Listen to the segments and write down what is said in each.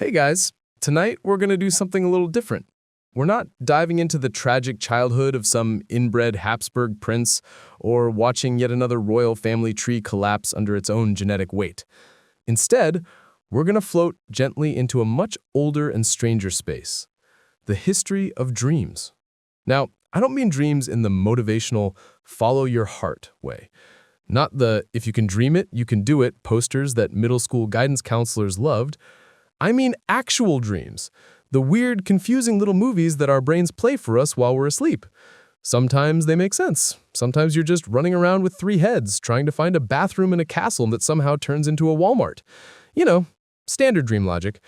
Hey guys, tonight we're going to do something a little different. We're not diving into the tragic childhood of some inbred Habsburg prince or watching yet another royal family tree collapse under its own genetic weight. Instead, we're going to float gently into a much older and stranger space, the history of dreams. Now, I don't mean dreams in the motivational, follow your heart way. Not the if you can dream it, you can do it posters that middle school guidance counselors loved. I mean actual dreams, the weird, confusing little movies that our brains play for us while we're asleep. Sometimes they make sense. Sometimes you're just running around with three heads, trying to find a bathroom in a castle that somehow turns into a Walmart. You know, standard dream logic.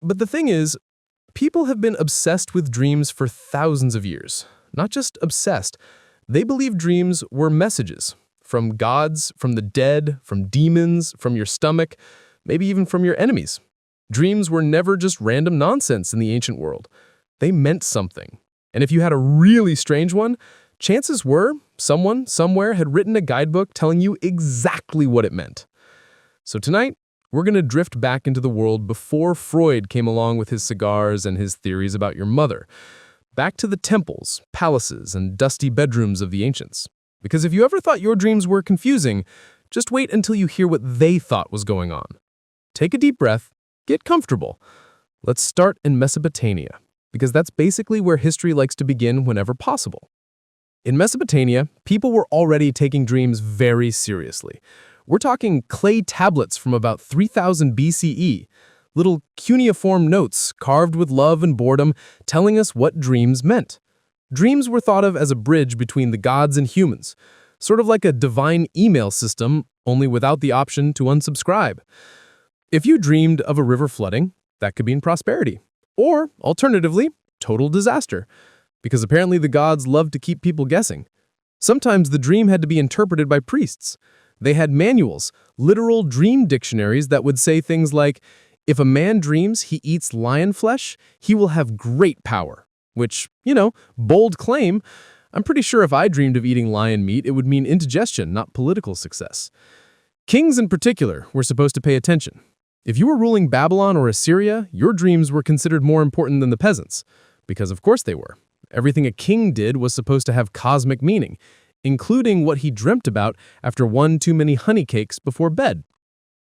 But the thing is, people have been obsessed with dreams for thousands of years. Not just obsessed. They believe dreams were messages. From gods, from the dead, from demons, from your stomach, maybe even from your enemies. Dreams were never just random nonsense in the ancient world. They meant something. And if you had a really strange one, chances were someone, somewhere had written a guidebook telling you exactly what it meant. So tonight, we're going to drift back into the world before Freud came along with his cigars and his theories about your mother. Back to the temples, palaces, and dusty bedrooms of the ancients. Because if you ever thought your dreams were confusing, just wait until you hear what they thought was going on. Take a deep breath. Get comfortable. Let's start in Mesopotamia, because that's basically where history likes to begin whenever possible. In Mesopotamia, people were already taking dreams very seriously. We're talking clay tablets from about 3000 BCE, little cuneiform notes carved with love and boredom telling us what dreams meant. Dreams were thought of as a bridge between the gods and humans, sort of like a divine email system, only without the option to unsubscribe. If you dreamed of a river flooding, that could mean prosperity. Or, alternatively, total disaster. Because apparently the gods loved to keep people guessing. Sometimes the dream had to be interpreted by priests. They had manuals, literal dream dictionaries that would say things like, if a man dreams he eats lion flesh, he will have great power. Which, bold claim. I'm pretty sure if I dreamed of eating lion meat, it would mean indigestion, not political success. Kings in particular were supposed to pay attention. If you were ruling Babylon or Assyria, your dreams were considered more important than the peasants. Because of course they were. Everything a king did was supposed to have cosmic meaning, including what he dreamt about after one too many honey cakes before bed.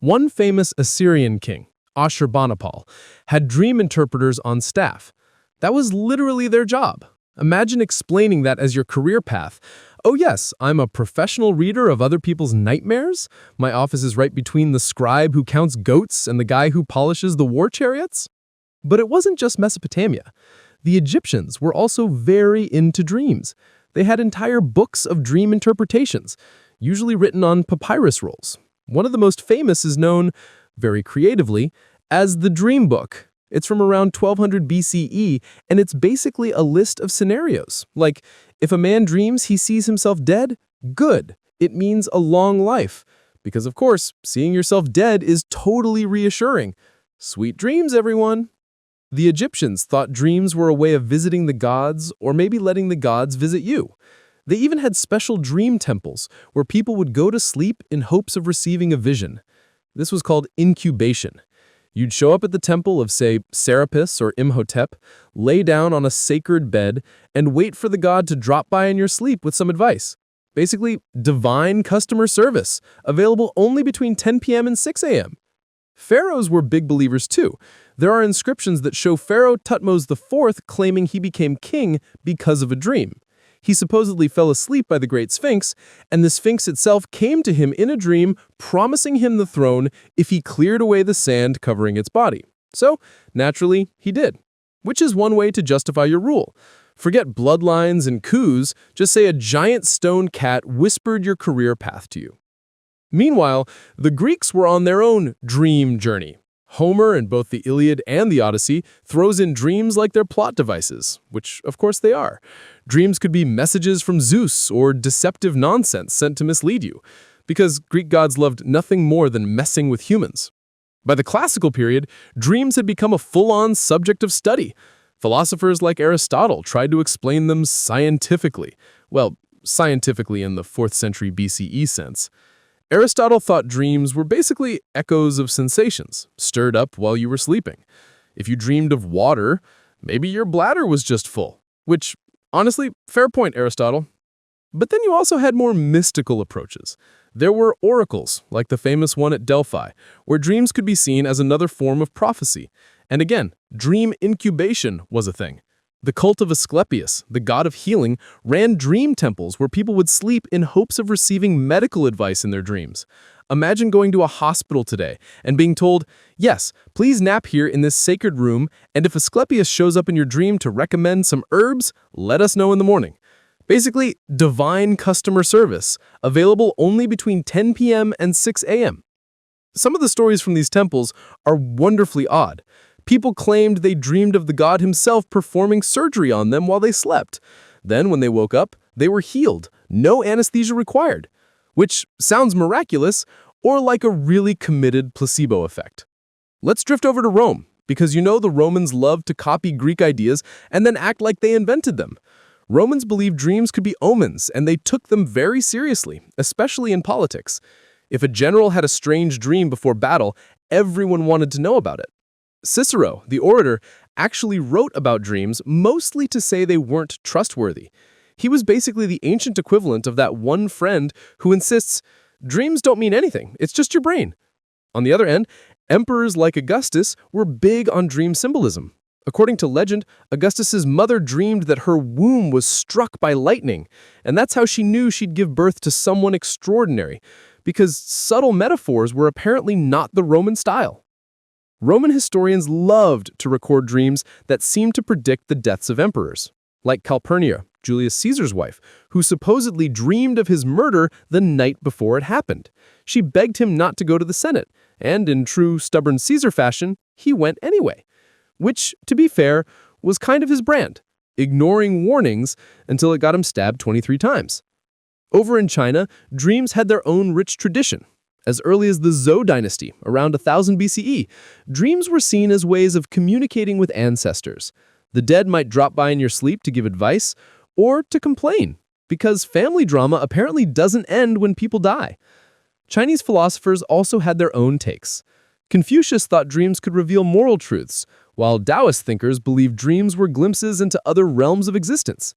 One famous Assyrian king, Ashurbanipal, had dream interpreters on staff. That was literally their job. Imagine explaining that as your career path. Oh yes, I'm a professional reader of other people's nightmares. My office is right between the scribe who counts goats and the guy who polishes the war chariots. But it wasn't just Mesopotamia. The Egyptians were also very into dreams. They had entire books of dream interpretations, usually written on papyrus rolls. One of the most famous is known, very creatively, as the Dream Book. It's from around 1200 BCE, and it's basically a list of scenarios. Like, if a man dreams he sees himself dead, good. It means a long life. Because, of course, seeing yourself dead is totally reassuring. Sweet dreams, everyone. The Egyptians thought dreams were a way of visiting the gods, or maybe letting the gods visit you. They even had special dream temples, where people would go to sleep in hopes of receiving a vision. This was called incubation. You'd show up at the temple of, say, Serapis or Imhotep, lay down on a sacred bed, and wait for the god to drop by in your sleep with some advice. Basically, divine customer service, available only between 10 p.m. and 6 a.m. Pharaohs were big believers too. There are inscriptions that show Pharaoh Thutmose IV claiming he became king because of a dream. He supposedly fell asleep by the Great Sphinx, and the Sphinx itself came to him in a dream, promising him the throne if he cleared away the sand covering its body. So, naturally, he did. Which is one way to justify your rule. Forget bloodlines and coups, just say a giant stone cat whispered your career path to you. Meanwhile, the Greeks were on their own dream journey. Homer, in both the Iliad and the Odyssey, throws in dreams like their plot devices, which of course they are. Dreams could be messages from Zeus or deceptive nonsense sent to mislead you, because Greek gods loved nothing more than messing with humans. By the classical period, dreams had become a full-on subject of study. Philosophers like Aristotle tried to explain them scientifically. Well, scientifically in the 4th century BCE sense. Aristotle thought dreams were basically echoes of sensations, stirred up while you were sleeping. If you dreamed of water, maybe your bladder was just full. Which, honestly, fair point, Aristotle. But then you also had more mystical approaches. There were oracles, like the famous one at Delphi, where dreams could be seen as another form of prophecy. And again, dream incubation was a thing. The cult of Asclepius, the god of healing, ran dream temples where people would sleep in hopes of receiving medical advice in their dreams. Imagine going to a hospital today and being told, yes, please nap here in this sacred room, and if Asclepius shows up in your dream to recommend some herbs, let us know in the morning. Basically, divine customer service, available only between 10 p.m. and 6 a.m. Some of the stories from these temples are wonderfully odd. People claimed they dreamed of the god himself performing surgery on them while they slept. Then, when they woke up, they were healed, no anesthesia required. Which sounds miraculous, or like a really committed placebo effect. Let's drift over to Rome, because you know the Romans loved to copy Greek ideas and then act like they invented them. Romans believed dreams could be omens, and they took them very seriously, especially in politics. If a general had a strange dream before battle, everyone wanted to know about it. Cicero, the orator, actually wrote about dreams mostly to say they weren't trustworthy. He was basically the ancient equivalent of that one friend who insists, dreams don't mean anything, it's just your brain. On the other end, emperors like Augustus were big on dream symbolism. According to legend, Augustus's mother dreamed that her womb was struck by lightning, and that's how she knew she'd give birth to someone extraordinary, because subtle metaphors were apparently not the Roman style. Roman historians loved to record dreams that seemed to predict the deaths of emperors, like Calpurnia, Julius Caesar's wife, who supposedly dreamed of his murder the night before it happened. She begged him not to go to the Senate, and in true stubborn Caesar fashion, he went anyway. Which, to be fair, was kind of his brand, ignoring warnings until it got him stabbed 23 times. Over in China, dreams had their own rich tradition. As early as the Zhou dynasty, around 1000 BCE, dreams were seen as ways of communicating with ancestors. The dead might drop by in your sleep to give advice, or to complain, because family drama apparently doesn't end when people die. Chinese philosophers also had their own takes. Confucius thought dreams could reveal moral truths, while Taoist thinkers believed dreams were glimpses into other realms of existence.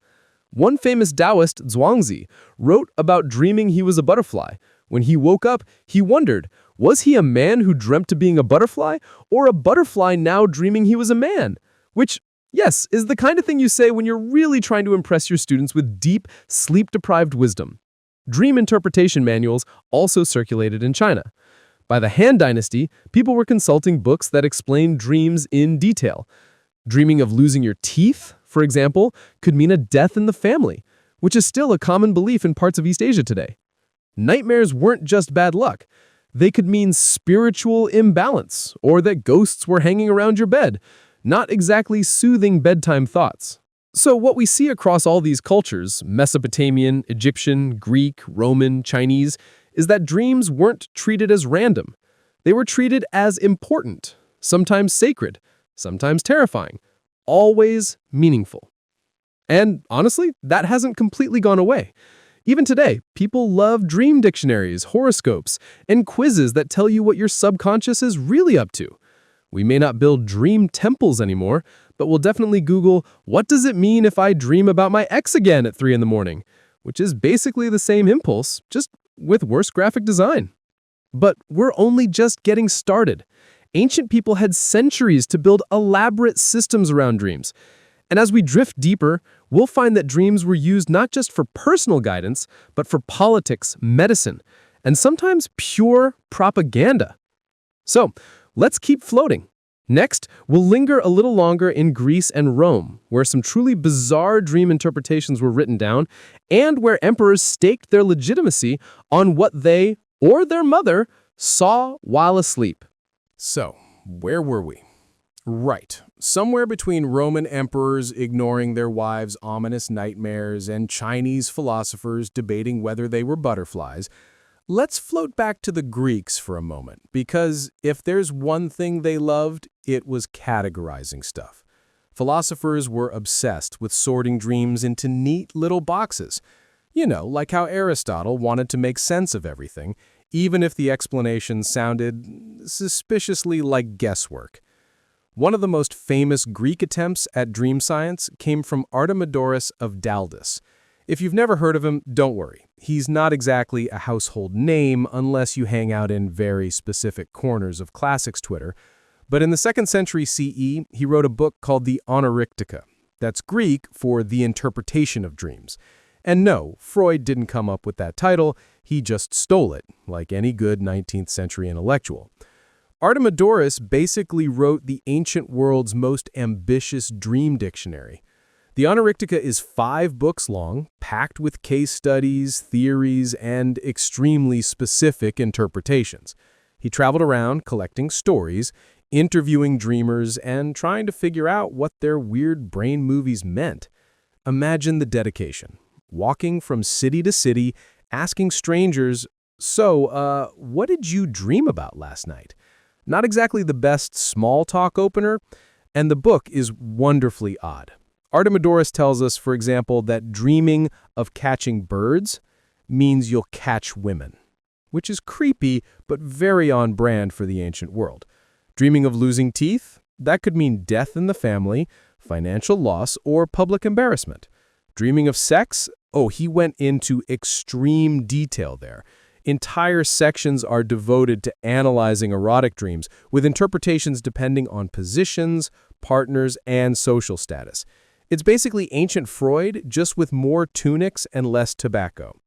One famous Taoist, Zhuangzi, wrote about dreaming he was a butterfly. When he woke up, he wondered, was he a man who dreamt of being a butterfly, or a butterfly now dreaming he was a man? Which, yes, is the kind of thing you say when you're really trying to impress your students with deep, sleep-deprived wisdom. Dream interpretation manuals also circulated in China. By the Han Dynasty, people were consulting books that explained dreams in detail. Dreaming of losing your teeth, for example, could mean a death in the family, which is still a common belief in parts of East Asia today. Nightmares weren't just bad luck. They could mean spiritual imbalance, or that ghosts were hanging around your bed, not exactly soothing bedtime thoughts. So what we see across all these cultures, Mesopotamian, Egyptian, Greek, Roman, Chinese, is that dreams weren't treated as random. They were treated as important, sometimes sacred, sometimes terrifying, always meaningful. And honestly, that hasn't completely gone away. Even today, people love dream dictionaries, horoscopes, and quizzes that tell you what your subconscious is really up to. We may not build dream temples anymore, but we'll definitely Google, what does it mean if I dream about my ex again at 3 in the morning? Which is basically the same impulse, just with worse graphic design. But we're only just getting started. Ancient people had centuries to build elaborate systems around dreams. And as we drift deeper, we'll find that dreams were used not just for personal guidance, but for politics, medicine, and sometimes pure propaganda. So, let's keep floating. Next, we'll linger a little longer in Greece and Rome, where some truly bizarre dream interpretations were written down, and where emperors staked their legitimacy on what they, or their mother, saw while asleep. So, where were we? Right, somewhere between Roman emperors ignoring their wives' ominous nightmares and Chinese philosophers debating whether they were butterflies, let's float back to the Greeks for a moment, because if there's one thing they loved, it was categorizing stuff. Philosophers were obsessed with sorting dreams into neat little boxes. You know, like how Aristotle wanted to make sense of everything, even if the explanation sounded suspiciously like guesswork. One of the most famous Greek attempts at dream science came from Artemidorus of Daldis. If you've never heard of him, don't worry. He's not exactly a household name unless you hang out in very specific corners of classics Twitter. But in the 2nd century CE, he wrote a book called the Onirictica. That's Greek for the interpretation of dreams. And no, Freud didn't come up with that title, he just stole it, like any good 19th century intellectual. Artemidorus basically wrote the ancient world's most ambitious dream dictionary. The Onirictica is 5 books long, packed with case studies, theories, and extremely specific interpretations. He traveled around collecting stories, interviewing dreamers, and trying to figure out what their weird brain movies meant. Imagine the dedication. Walking from city to city, asking strangers, "So, what did you dream about last night?" Not exactly the best small talk opener, and the book is wonderfully odd. Artemidorus tells us, for example, that dreaming of catching birds means you'll catch women, which is creepy but very on brand for the ancient world. Dreaming of losing teeth? That could mean death in the family, financial loss, or public embarrassment. Dreaming of sex? Oh, he went into extreme detail there. Entire sections are devoted to analyzing erotic dreams, with interpretations depending on positions, partners, and social status. It's basically ancient Freud, just with more tunics and less tobacco.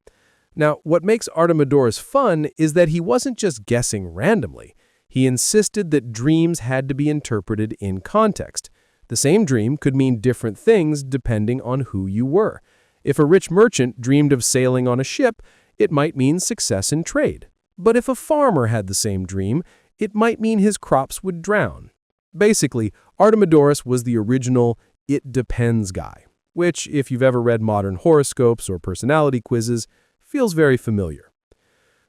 Now, what makes Artemidorus fun is that he wasn't just guessing randomly. He insisted that dreams had to be interpreted in context. The same dream could mean different things depending on who you were. If a rich merchant dreamed of sailing on a ship, it might mean success in trade. But if a farmer had the same dream, it might mean his crops would drown. Basically, Artemidorus was the original "it depends" guy, which, if you've ever read modern horoscopes or personality quizzes, feels very familiar.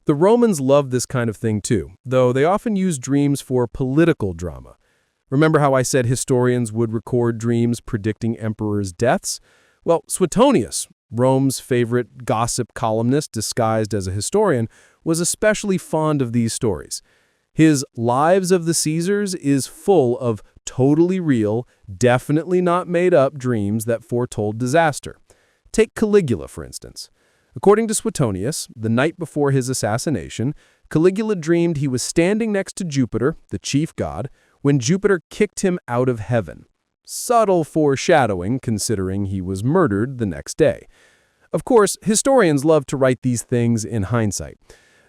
The Romans loved this kind of thing too, though they often used dreams for political drama. Remember how I said historians would record dreams predicting emperors' deaths? Well, Suetonius, Rome's favorite gossip columnist disguised as a historian, was especially fond of these stories. His Lives of the Caesars is full of totally real, definitely not made-up dreams that foretold disaster. Take Caligula, for instance. According to Suetonius, the night before his assassination, Caligula dreamed he was standing next to Jupiter, the chief god, when Jupiter kicked him out of heaven. Subtle foreshadowing, considering he was murdered the next day. Of course, historians love to write these things in hindsight.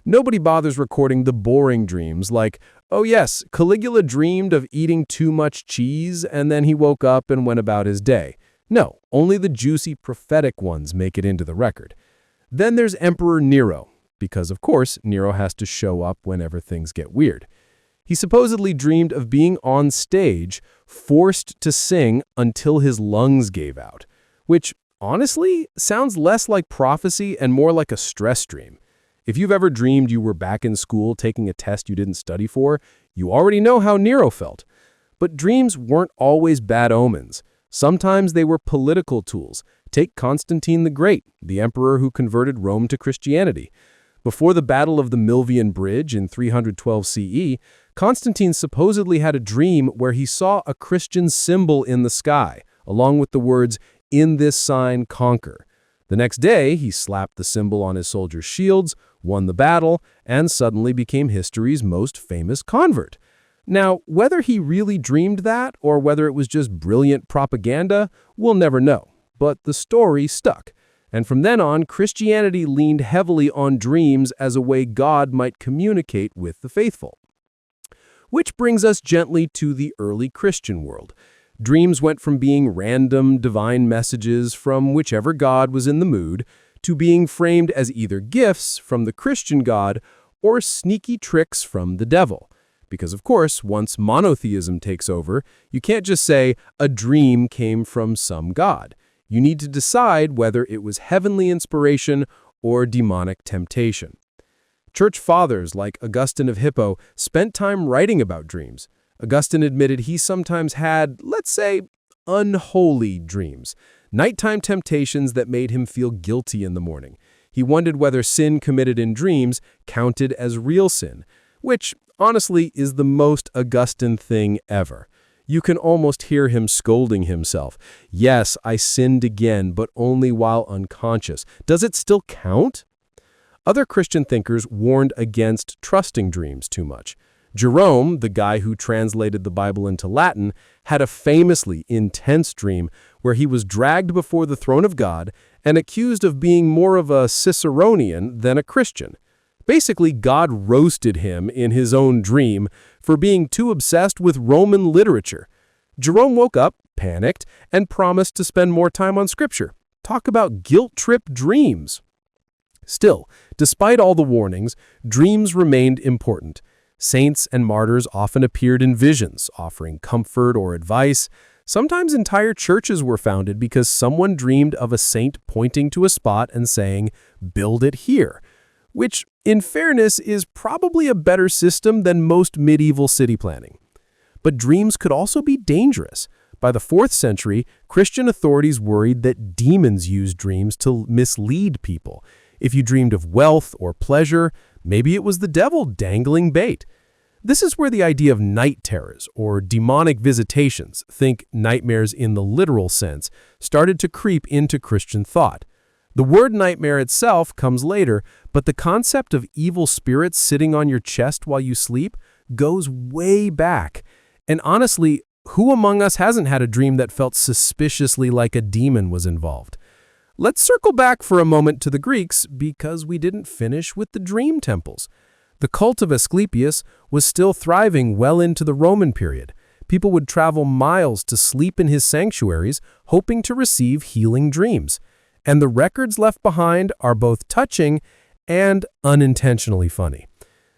Nobody bothers recording the boring dreams like, "Oh yes, Caligula dreamed of eating too much cheese and then he woke up and went about his day." No, only the juicy prophetic ones make it into the record. Then there's Emperor Nero, because of course Nero has to show up whenever things get weird. He supposedly dreamed of being on stage, forced to sing until his lungs gave out, which honestly sounds less like prophecy and more like a stress dream. If you've ever dreamed you were back in school taking a test you didn't study for, you already know how Nero felt. But dreams weren't always bad omens. Sometimes they were political tools. Take Constantine the Great, the emperor who converted Rome to Christianity. Before the Battle of the Milvian Bridge in 312 CE, Constantine supposedly had a dream where he saw a Christian symbol in the sky, along with the words, "In this sign conquer." The next day, he slapped the symbol on his soldiers' shields, won the battle, and suddenly became history's most famous convert. Now, whether he really dreamed that or whether it was just brilliant propaganda, we'll never know. But the story stuck. And from then on, Christianity leaned heavily on dreams as a way God might communicate with the faithful. Which brings us gently to the early Christian world. Dreams went from being random divine messages from whichever God was in the mood to being framed as either gifts from the Christian God or sneaky tricks from the devil. Because of course, once monotheism takes over, you can't just say a dream came from some god. You need to decide whether it was heavenly inspiration or demonic temptation. Church fathers like Augustine of Hippo spent time writing about dreams. Augustine admitted he sometimes had, let's say, unholy dreams, nighttime temptations that made him feel guilty in the morning. He wondered whether sin committed in dreams counted as real sin, which, honestly, is the most Augustine thing ever. You can almost hear him scolding himself. Yes, I sinned again, but only while unconscious. Does it still count? Other Christian thinkers warned against trusting dreams too much. Jerome, the guy who translated the Bible into Latin, had a famously intense dream where he was dragged before the throne of God and accused of being more of a Ciceronian than a Christian. Basically, God roasted him in his own dream for being too obsessed with Roman literature. Jerome woke up, panicked, and promised to spend more time on Scripture. Talk about guilt-trip dreams. Still, despite all the warnings, dreams remained important. Saints and martyrs often appeared in visions, offering comfort or advice. Sometimes entire churches were founded because someone dreamed of a saint pointing to a spot and saying, "Build it here," which, in fairness, is probably a better system than most medieval city planning. But dreams could also be dangerous. By the 4th century, Christian authorities worried that demons used dreams to mislead people. If you dreamed of wealth or pleasure, maybe it was the devil dangling bait. This is where the idea of night terrors or demonic visitations, think nightmares in the literal sense, started to creep into Christian thought. The word nightmare itself comes later, but the concept of evil spirits sitting on your chest while you sleep goes way back. And honestly, who among us hasn't had a dream that felt suspiciously like a demon was involved? Let's circle back for a moment to the Greeks because we didn't finish with the dream temples. The cult of Asclepius was still thriving well into the Roman period. People would travel miles to sleep in his sanctuaries, hoping to receive healing dreams. And the records left behind are both touching and unintentionally funny.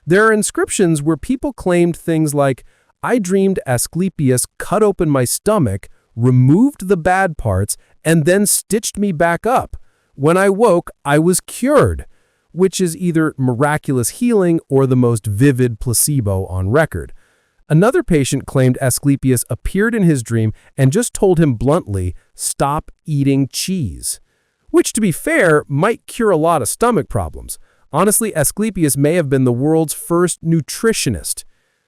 There are inscriptions where people claimed things like, "I dreamed Asclepius cut open my stomach, removed the bad parts, and then stitched me back up. When I woke, I was cured," which is either miraculous healing or the most vivid placebo on record. Another patient claimed Asclepius appeared in his dream and just told him bluntly, "Stop eating cheese," which, to be fair, might cure a lot of stomach problems. Honestly, Asclepius may have been the world's first nutritionist.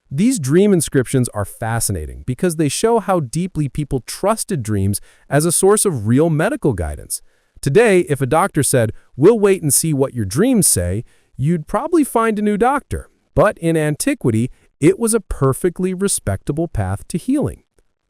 These dream inscriptions are fascinating because they show how deeply people trusted dreams as a source of real medical guidance. Today, if a doctor said, "We'll wait and see what your dreams say," you'd probably find a new doctor. But in antiquity, it was a perfectly respectable path to healing.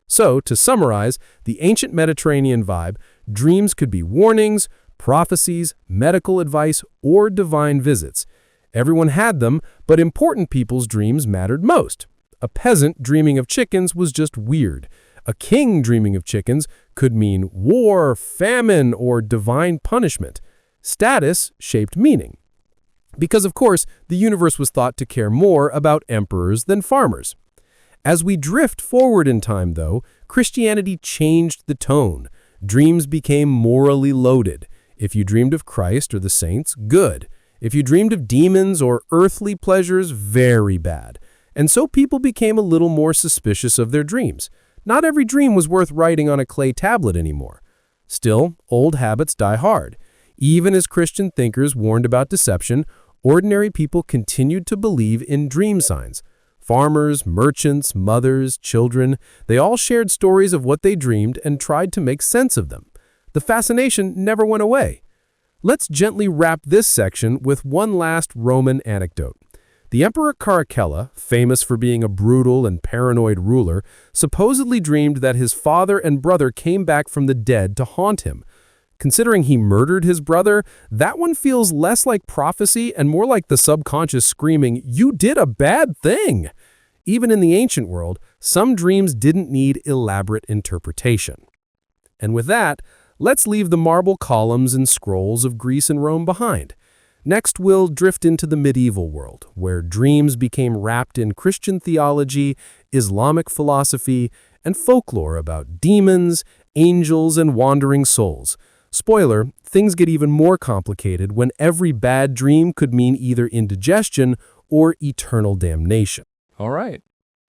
So, to summarize, the ancient Mediterranean vibe, dreams could be warnings, prophecies, medical advice, or divine visits. Everyone had them, but important people's dreams mattered most. A peasant dreaming of chickens was just weird. A king dreaming of chickens could mean war, famine, or divine punishment. Status shaped meaning. Because, of course, the universe was thought to care more about emperors than farmers. As we drift forward in time, though, Christianity changed the tone. Dreams became morally loaded. If you dreamed of Christ or the saints, good. If you dreamed of demons or earthly pleasures, very bad. And so people became a little more suspicious of their dreams. Not every dream was worth writing on a clay tablet anymore. Still, old habits die hard. Even as Christian thinkers warned about deception, ordinary people continued to believe in dream signs. Farmers, merchants, mothers, children, they all shared stories of what they dreamed and tried to make sense of them. The fascination never went away. Let's gently wrap this section with one last Roman anecdote. The Emperor Caracalla, famous for being a brutal and paranoid ruler, supposedly dreamed that his father and brother came back from the dead to haunt him. Considering he murdered his brother, that one feels less like prophecy and more like the subconscious screaming, "You did a bad thing!" Even in the ancient world, some dreams didn't need elaborate interpretation. And with that, let's leave the marble columns and scrolls of Greece and Rome behind. Next, we'll drift into the medieval world, where dreams became wrapped in Christian theology, Islamic philosophy, and folklore about demons, angels, and wandering souls. Spoiler, things get even more complicated when every bad dream could mean either indigestion or eternal damnation. All right.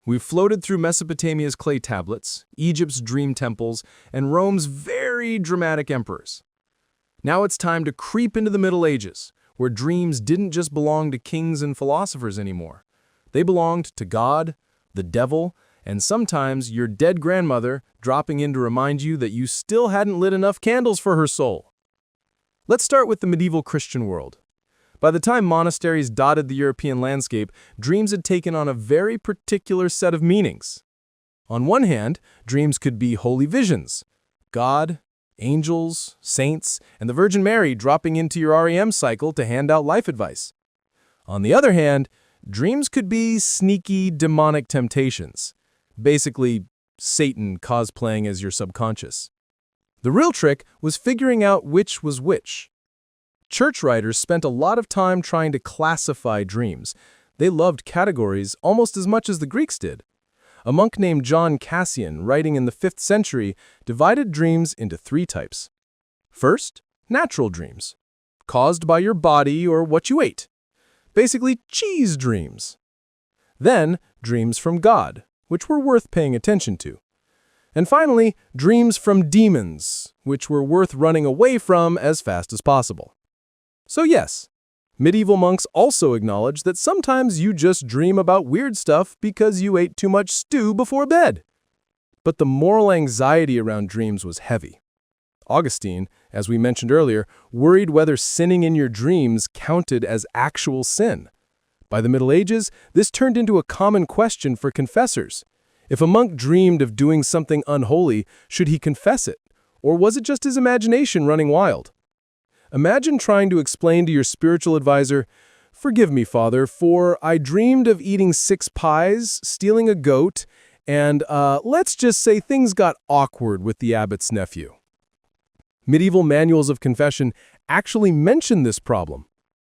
We've floated through Mesopotamia's clay tablets, Egypt's dream temples, and Rome's very dramatic emperors. Now it's time to creep into the Middle Ages, where dreams didn't just belong to kings and philosophers anymore. They belonged to God, the devil, and sometimes your dead grandmother dropping in to remind you that you still hadn't lit enough candles for her soul. Let's start with the medieval Christian world. By the time monasteries dotted the European landscape, dreams had taken on a very particular set of meanings. On one hand, dreams could be holy visions, God, angels, saints, and the Virgin Mary dropping into your REM cycle to hand out life advice. On the other hand, dreams could be sneaky, demonic temptations. Basically, Satan cosplaying as your subconscious. The real trick was figuring out which was which. Church writers spent a lot of time trying to classify dreams. They loved categories almost as much as the Greeks did. A monk named John Cassian, writing in the 5th century, divided dreams into 3 types. First, natural dreams, caused by your body or what you ate. Basically, cheese dreams. Then, dreams from God, which were worth paying attention to. And finally, dreams from demons, which were worth running away from as fast as possible. So yes, medieval monks also acknowledged that sometimes you just dream about weird stuff because you ate too much stew before bed. But the moral anxiety around dreams was heavy. Augustine, as we mentioned earlier, worried whether sinning in your dreams counted as actual sin. By the Middle Ages, this turned into a common question for confessors. If a monk dreamed of doing something unholy, should he confess it? Or was it just his imagination running wild? Imagine trying to explain to your spiritual advisor, "Forgive me, Father, for I dreamed of eating 6 pies, stealing a goat, and let's just say things got awkward with the abbot's nephew." Medieval manuals of confession actually mention this problem.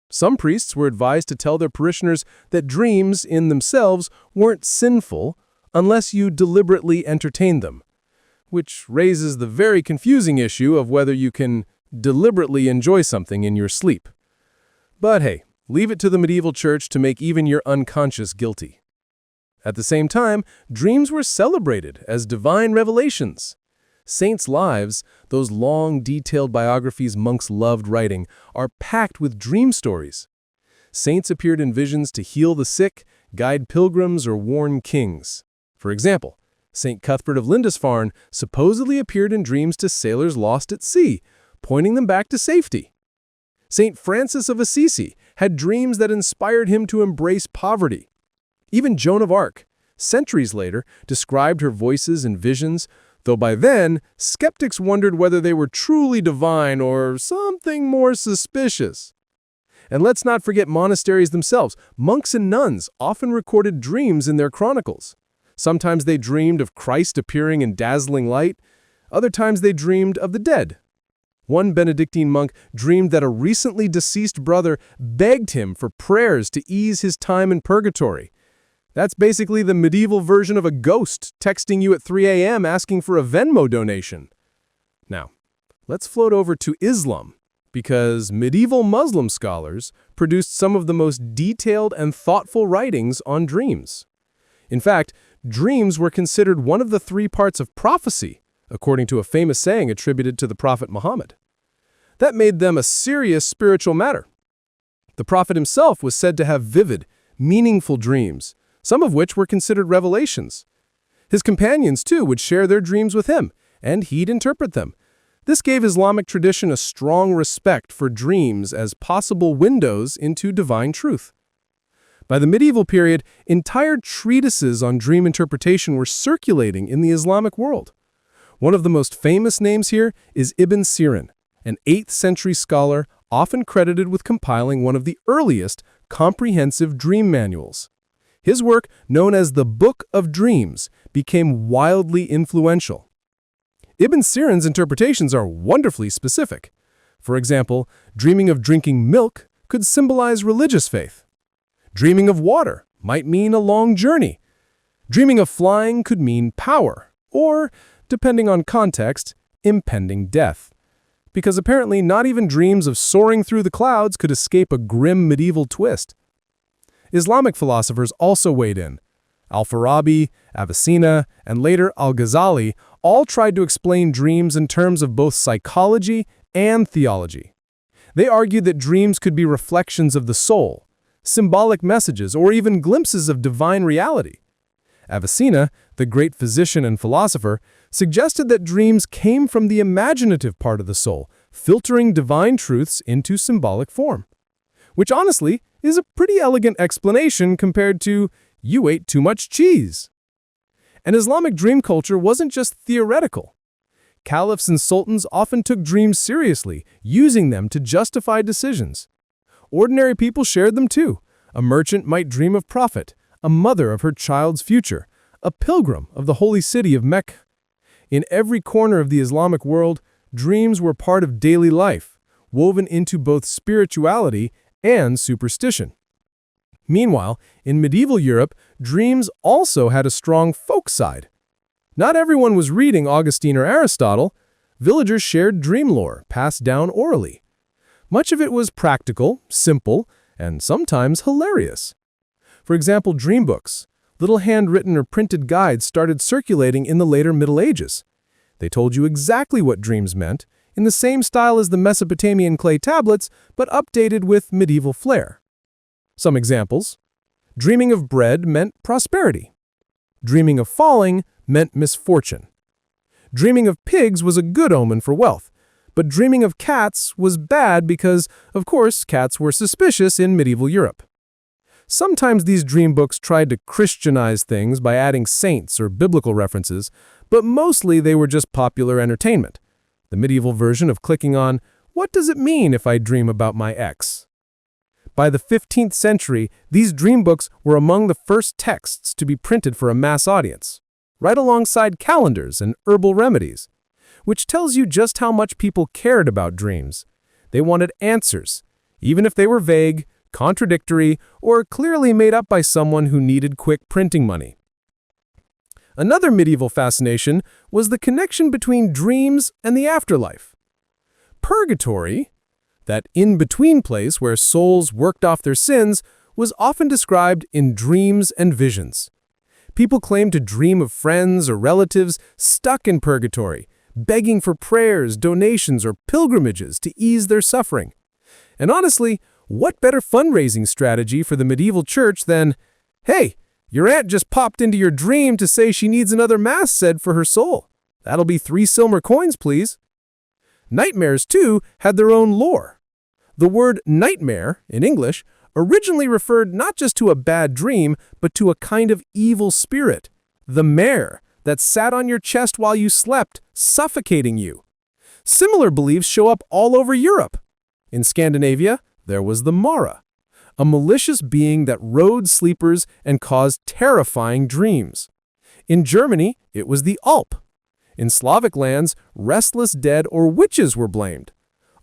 Some priests were advised to tell their parishioners that dreams in themselves weren't sinful unless you deliberately entertained them, which raises the very confusing issue of whether you can deliberately enjoy something in your sleep. But hey, leave it to the medieval church to make even your unconscious guilty. At the same time, dreams were celebrated as divine revelations. Saints' lives, those long, detailed biographies monks loved writing, are packed with dream stories. Saints appeared in visions to heal the sick, guide pilgrims, or warn kings. For example, St. Cuthbert of Lindisfarne supposedly appeared in dreams to sailors lost at sea, pointing them back to safety. St. Francis of Assisi had dreams that inspired him to embrace poverty. Even Joan of Arc, centuries later, described her voices and visions, though by then, skeptics wondered whether they were truly divine or something more suspicious. And let's not forget monasteries themselves. Monks and nuns often recorded dreams in their chronicles. Sometimes they dreamed of Christ appearing in dazzling light. Other times they dreamed of the dead. One Benedictine monk dreamed that a recently deceased brother begged him for prayers to ease his time in purgatory. That's basically the medieval version of a ghost texting you at 3 a.m. asking for a Venmo donation. Now, let's float over to Islam, because medieval Muslim scholars produced some of the most detailed and thoughtful writings on dreams. In fact, dreams were considered one of the 3 parts of prophecy, according to a famous saying attributed to the Prophet Muhammad. That made them a serious spiritual matter. The Prophet himself was said to have vivid, meaningful dreams, some of which were considered revelations. His companions, too, would share their dreams with him, and he'd interpret them. This gave Islamic tradition a strong respect for dreams as possible windows into divine truth. By the medieval period, entire treatises on dream interpretation were circulating in the Islamic world. One of the most famous names here is Ibn Sirin, an 8th century scholar often credited with compiling one of the earliest comprehensive dream manuals. His work, known as the Book of Dreams, became wildly influential. Ibn Sirin's interpretations are wonderfully specific. For example, dreaming of drinking milk could symbolize religious faith. Dreaming of water might mean a long journey. Dreaming of flying could mean power, or, depending on context, impending death. Because apparently not even dreams of soaring through the clouds could escape a grim medieval twist. Islamic philosophers also weighed in. Al-Farabi, Avicenna, and later Al-Ghazali all tried to explain dreams in terms of both psychology and theology. They argued that dreams could be reflections of the soul, symbolic messages, or even glimpses of divine reality. Avicenna, the great physician and philosopher, suggested that dreams came from the imaginative part of the soul, filtering divine truths into symbolic form. Which honestly is a pretty elegant explanation compared to, "you ate too much cheese." And Islamic dream culture wasn't just theoretical. Caliphs and sultans often took dreams seriously, using them to justify decisions. Ordinary people shared them too. A merchant might dream of profit, a mother of her child's future, a pilgrim of the holy city of Mecca. In every corner of the Islamic world, dreams were part of daily life, woven into both spirituality and superstition. Meanwhile, in medieval Europe, dreams also had a strong folk side. Not everyone was reading Augustine or Aristotle. Villagers shared dream lore, passed down orally. Much of it was practical, simple, and sometimes hilarious. For example, dream books, little handwritten or printed guides started circulating in the later Middle Ages. They told you exactly what dreams meant, in the same style as the Mesopotamian clay tablets, but updated with medieval flair. Some examples. Dreaming of bread meant prosperity. Dreaming of falling meant misfortune. Dreaming of pigs was a good omen for wealth, but dreaming of cats was bad because, of course, cats were suspicious in medieval Europe. Sometimes these dream books tried to Christianize things by adding saints or biblical references, but mostly they were just popular entertainment. The medieval version of clicking on, "What does it mean if I dream about my ex?" By the 15th century, these dream books were among the first texts to be printed for a mass audience, right alongside calendars and herbal remedies, which tells you just how much people cared about dreams. They wanted answers, even if they were vague, contradictory, or clearly made up by someone who needed quick printing money. Another medieval fascination was the connection between dreams and the afterlife. Purgatory, that in-between place where souls worked off their sins, was often described in dreams and visions. People claimed to dream of friends or relatives stuck in purgatory, begging for prayers, donations, or pilgrimages to ease their suffering. And honestly, what better fundraising strategy for the medieval church than, "Hey, your aunt just popped into your dream to say she needs another mass said for her soul. That'll be 3 silver coins, please." Nightmares, too, had their own lore. The word nightmare, in English, originally referred not just to a bad dream, but to a kind of evil spirit, the mare, that sat on your chest while you slept, suffocating you. Similar beliefs show up all over Europe. In Scandinavia, there was the Mara, a malicious being that rode sleepers and caused terrifying dreams. In Germany, it was the Alp. In Slavic lands, restless dead or witches were blamed.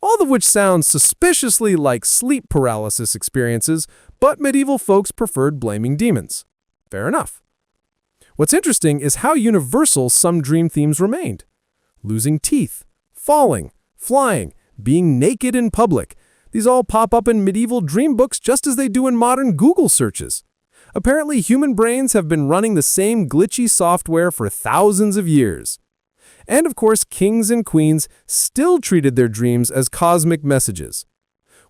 All of which sounds suspiciously like sleep paralysis experiences, but medieval folks preferred blaming demons. Fair enough. What's interesting is how universal some dream themes remained. Losing teeth, falling, flying, being naked in public. These all pop up in medieval dream books just as they do in modern Google searches. Apparently, human brains have been running the same glitchy software for thousands of years. And of course, kings and queens still treated their dreams as cosmic messages.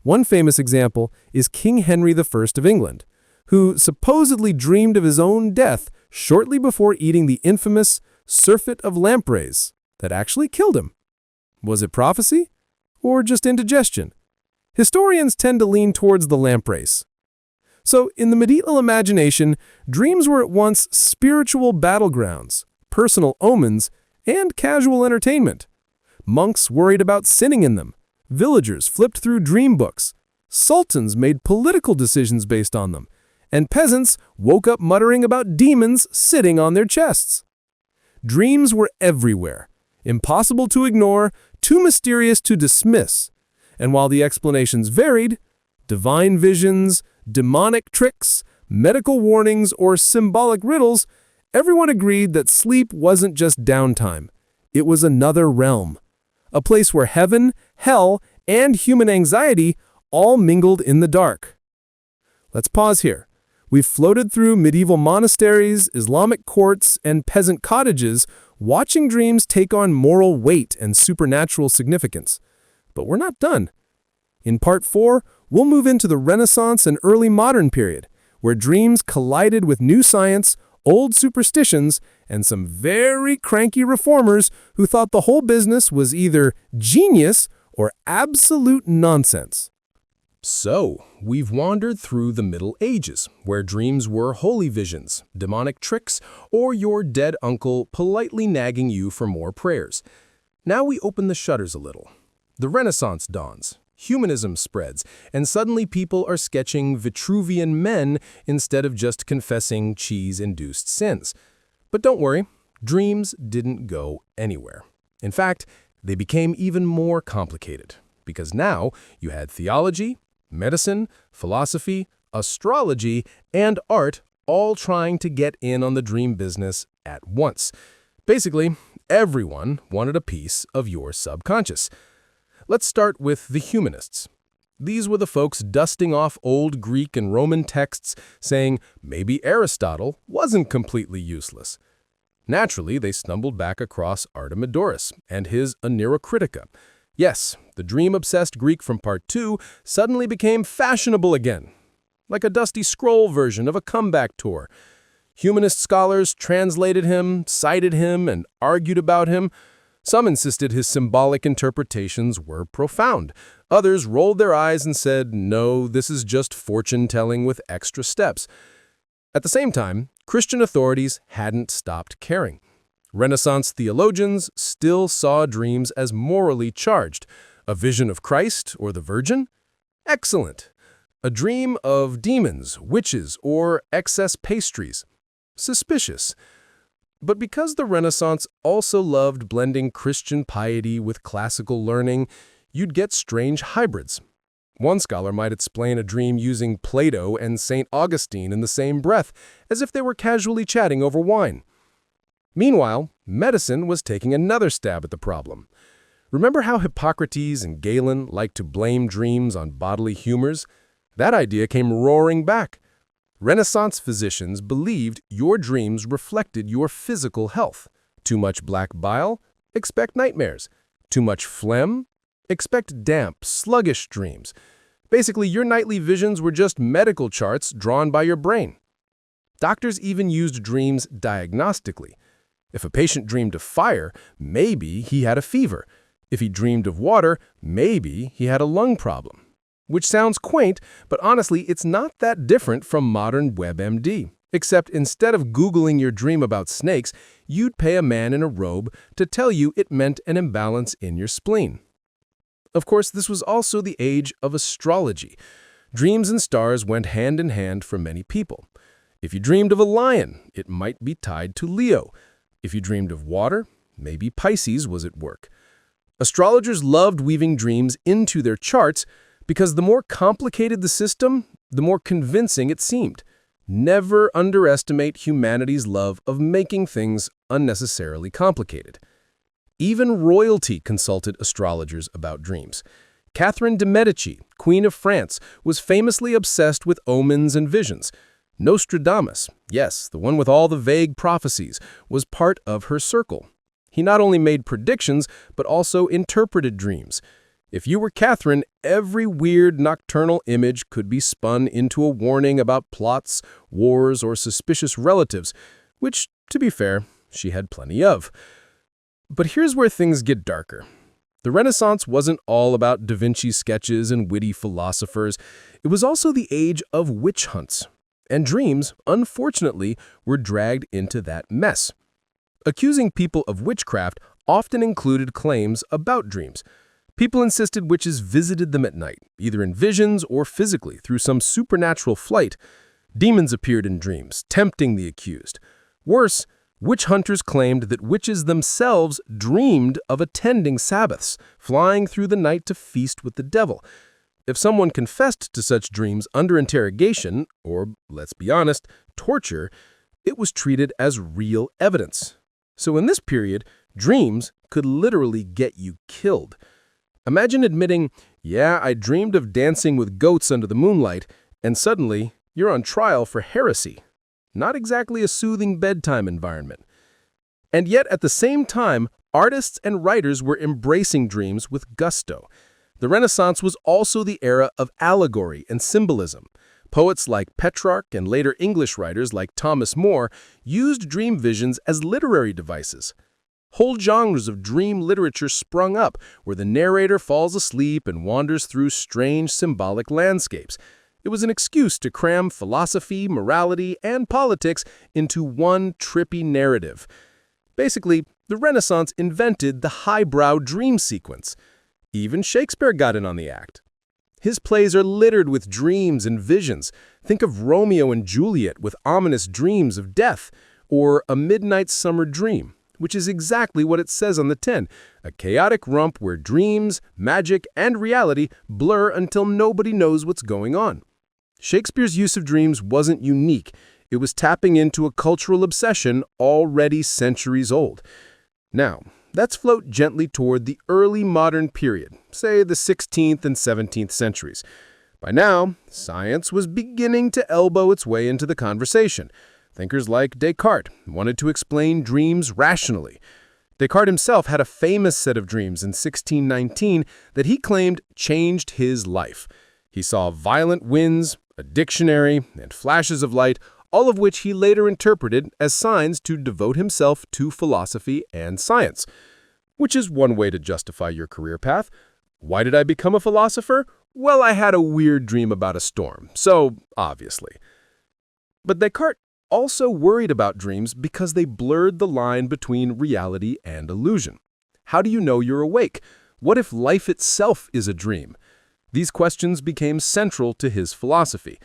One famous example is King Henry I of England, who supposedly dreamed of his own death shortly before eating the infamous surfeit of lampreys that actually killed him. Was it prophecy? Or just indigestion? Historians tend to lean towards the lampreys. So, in the medieval imagination, dreams were at once spiritual battlegrounds, personal omens, and casual entertainment. Monks worried about sinning in them. Villagers flipped through dream books. Sultans made political decisions based on them. And peasants woke up muttering about demons sitting on their chests. Dreams were everywhere, impossible to ignore, too mysterious to dismiss. And while the explanations varied, divine visions, demonic tricks, medical warnings, or symbolic riddles, everyone agreed that sleep wasn't just downtime. It was another realm, a place where heaven, hell, and human anxiety all mingled in the dark. Let's pause here. We've floated through medieval monasteries, Islamic courts, and peasant cottages, watching dreams take on moral weight and supernatural significance. But we're not done. In Part 4, we'll move into the Renaissance and early modern period, where dreams collided with new science, old superstitions, and some very cranky reformers who thought the whole business was either genius or absolute nonsense. So, we've wandered through the Middle Ages, where dreams were holy visions, demonic tricks, or your dead uncle politely nagging you for more prayers. Now we open the shutters a little. The Renaissance dawns, humanism spreads, and suddenly people are sketching Vitruvian men instead of just confessing cheese-induced sins. But don't worry, dreams didn't go anywhere. In fact, they became even more complicated, because now you had theology, medicine, philosophy, astrology, and art all trying to get in on the dream business at once. Basically, everyone wanted a piece of your subconscious. Let's start with the humanists. These were the folks dusting off old Greek and Roman texts, saying maybe Aristotle wasn't completely useless. Naturally, they stumbled back across Artemidorus and his Oneirocritica. Yes, the dream-obsessed Greek from Part 2 suddenly became fashionable again, like a dusty scroll version of a comeback tour. Humanist scholars translated him, cited him, and argued about him. Some insisted his symbolic interpretations were profound. Others rolled their eyes and said, no, this is just fortune-telling with extra steps. At the same time, Christian authorities hadn't stopped caring. Renaissance theologians still saw dreams as morally charged. A vision of Christ or the Virgin? Excellent. A dream of demons, witches, or excess pastries? Suspicious. But because the Renaissance also loved blending Christian piety with classical learning, you'd get strange hybrids. One scholar might explain a dream using Plato and St. Augustine in the same breath, as if they were casually chatting over wine. Meanwhile, medicine was taking another stab at the problem. Remember how Hippocrates and Galen liked to blame dreams on bodily humors? That idea came roaring back. Renaissance physicians believed your dreams reflected your physical health. Too much black bile? Expect nightmares. Too much phlegm? Expect damp, sluggish dreams. Basically, your nightly visions were just medical charts drawn by your brain. Doctors even used dreams diagnostically. If a patient dreamed of fire, maybe he had a fever. If he dreamed of water, maybe he had a lung problem. Which sounds quaint, but honestly, it's not that different from modern WebMD. Except instead of Googling your dream about snakes, you'd pay a man in a robe to tell you it meant an imbalance in your spleen. Of course, this was also the age of astrology. Dreams and stars went hand in hand for many people. If you dreamed of a lion, it might be tied to Leo. If you dreamed of water, maybe Pisces was at work. Astrologers loved weaving dreams into their charts because the more complicated the system, the more convincing it seemed. Never underestimate humanity's love of making things unnecessarily complicated. Even royalty consulted astrologers about dreams. Catherine de' Medici, Queen of France, was famously obsessed with omens and visions. Nostradamus, yes, the one with all the vague prophecies, was part of her circle. He not only made predictions, but also interpreted dreams. If you were Catherine, every weird nocturnal image could be spun into a warning about plots, wars, or suspicious relatives, which, to be fair, she had plenty of. But here's where things get darker. The Renaissance wasn't all about Da Vinci's sketches and witty philosophers. It was also the age of witch hunts. And dreams, unfortunately, were dragged into that mess. Accusing people of witchcraft often included claims about dreams. People insisted witches visited them at night, either in visions or physically through some supernatural flight. Demons appeared in dreams, tempting the accused. Worse, witch hunters claimed that witches themselves dreamed of attending Sabbaths, flying through the night to feast with the devil. If someone confessed to such dreams under interrogation, or, let's be honest, torture, it was treated as real evidence. So in this period, dreams could literally get you killed. Imagine admitting, yeah, I dreamed of dancing with goats under the moonlight, and suddenly you're on trial for heresy. Not exactly a soothing bedtime environment. And yet, at the same time, artists and writers were embracing dreams with gusto. The Renaissance was also the era of allegory and symbolism. Poets like Petrarch and later English writers like Thomas More used dream visions as literary devices. Whole genres of dream literature sprung up, where the narrator falls asleep and wanders through strange symbolic landscapes. It was an excuse to cram philosophy, morality, and politics into one trippy narrative. Basically, the Renaissance invented the highbrow dream sequence. Even Shakespeare got in on the act. His plays are littered with dreams and visions. Think of Romeo and Juliet with ominous dreams of death, or A Midnight Summer Dream, which is exactly what it says on the tin, a chaotic romp where dreams, magic, and reality blur until nobody knows what's going on. Shakespeare's use of dreams wasn't unique. It was tapping into a cultural obsession already centuries old. Now, let's float gently toward the early modern period, say the 16th and 17th centuries. By now, science was beginning to elbow its way into the conversation. Thinkers like Descartes wanted to explain dreams rationally. Descartes himself had a famous set of dreams in 1619 that he claimed changed his life. He saw violent winds, a dictionary, and flashes of light, all of which he later interpreted as signs to devote himself to philosophy and science. Which is one way to justify your career path. Why did I become a philosopher? Well, I had a weird dream about a storm, so obviously. But Descartes also worried about dreams because they blurred the line between reality and illusion. How do you know you're awake? What if life itself is a dream? These questions became central to his philosophy,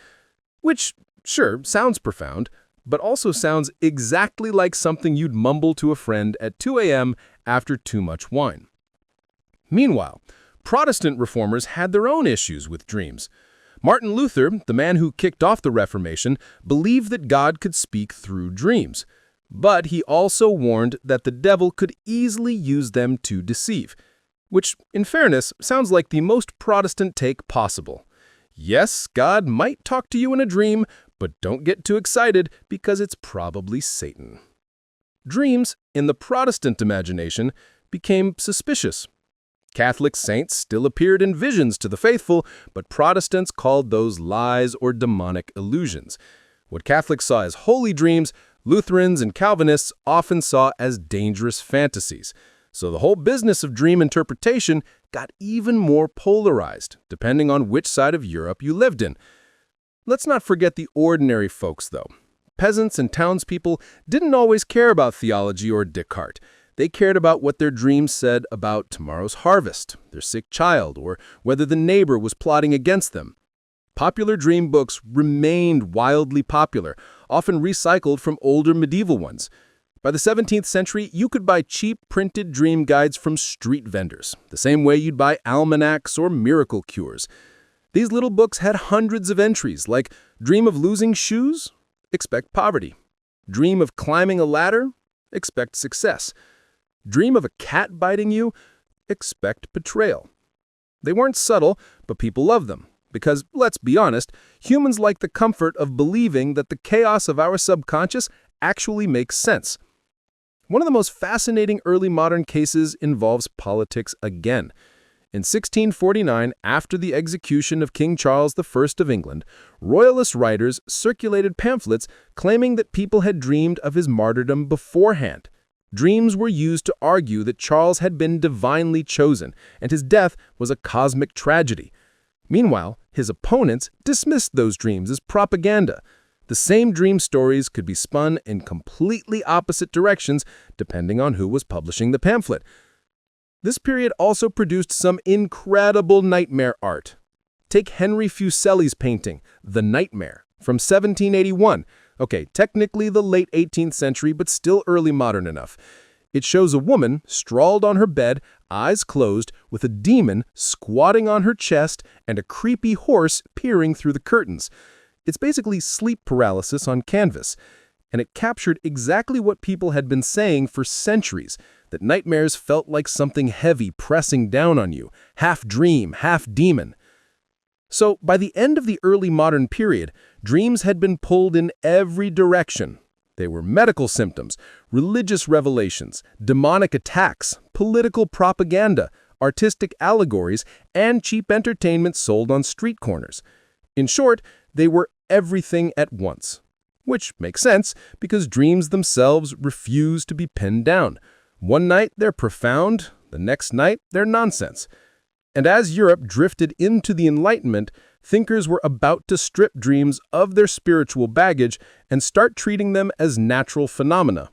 which, sure, sounds profound, but also sounds exactly like something you'd mumble to a friend at 2 a.m. after too much wine. Meanwhile, Protestant reformers had their own issues with dreams. Martin Luther, the man who kicked off the Reformation, believed that God could speak through dreams. But he also warned that the devil could easily use them to deceive, which, in fairness, sounds like the most Protestant take possible. Yes, God might talk to you in a dream, but don't get too excited because it's probably Satan. Dreams, in the Protestant imagination, became suspicious. Catholic saints still appeared in visions to the faithful, but Protestants called those lies or demonic illusions. What Catholics saw as holy dreams, Lutherans and Calvinists often saw as dangerous fantasies. So the whole business of dream interpretation got even more polarized, depending on which side of Europe you lived in. Let's not forget the ordinary folks, though. Peasants and townspeople didn't always care about theology or Descartes. They cared about what their dreams said about tomorrow's harvest, their sick child, or whether the neighbor was plotting against them. Popular dream books remained wildly popular, often recycled from older medieval ones. By the 17th century, you could buy cheap printed dream guides from street vendors, the same way you'd buy almanacs or miracle cures. These little books had hundreds of entries, like dream of losing shoes? Expect poverty. Dream of climbing a ladder? Expect success. Dream of a cat biting you? Expect betrayal. They weren't subtle, but people loved them. Because, let's be honest, humans like the comfort of believing that the chaos of our subconscious actually makes sense. One of the most fascinating early modern cases involves politics again. In 1649, after the execution of King Charles I of England, royalist writers circulated pamphlets claiming that people had dreamed of his martyrdom beforehand. Dreams were used to argue that Charles had been divinely chosen, and his death was a cosmic tragedy. Meanwhile, his opponents dismissed those dreams as propaganda. The same dream stories could be spun in completely opposite directions depending on who was publishing the pamphlet. This period also produced some incredible nightmare art. Take Henry Fuseli's painting, The Nightmare, from 1781. Okay, technically the late 18th century, but still early modern enough. It shows a woman sprawled on her bed, eyes closed, with a demon squatting on her chest and a creepy horse peering through the curtains. It's basically sleep paralysis on canvas, and it captured exactly what people had been saying for centuries, that nightmares felt like something heavy pressing down on you, half dream, half demon. So, by the end of the early modern period, dreams had been pulled in every direction. They were medical symptoms, religious revelations, demonic attacks, political propaganda, artistic allegories, and cheap entertainment sold on street corners. In short, they were everything at once. Which makes sense, because dreams themselves refuse to be pinned down. One night they're profound, the next night they're nonsense. And as Europe drifted into the Enlightenment, thinkers were about to strip dreams of their spiritual baggage and start treating them as natural phenomena.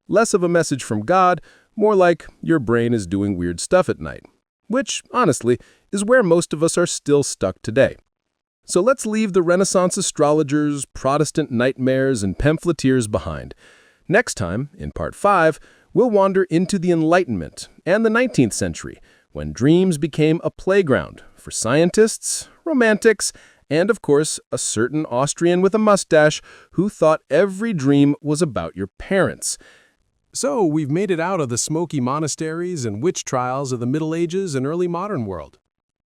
Less of a message from God, more like your brain is doing weird stuff at night. Which, honestly, is where most of us are still stuck today. So let's leave the Renaissance astrologers, Protestant nightmares, and pamphleteers behind. Next time, in Part 5, we'll wander into the Enlightenment and the 19th century, when dreams became a playground for scientists, romantics, and of course, a certain Austrian with a mustache who thought every dream was about your parents. So, we've made it out of the smoky monasteries and witch trials of the Middle Ages and early modern world.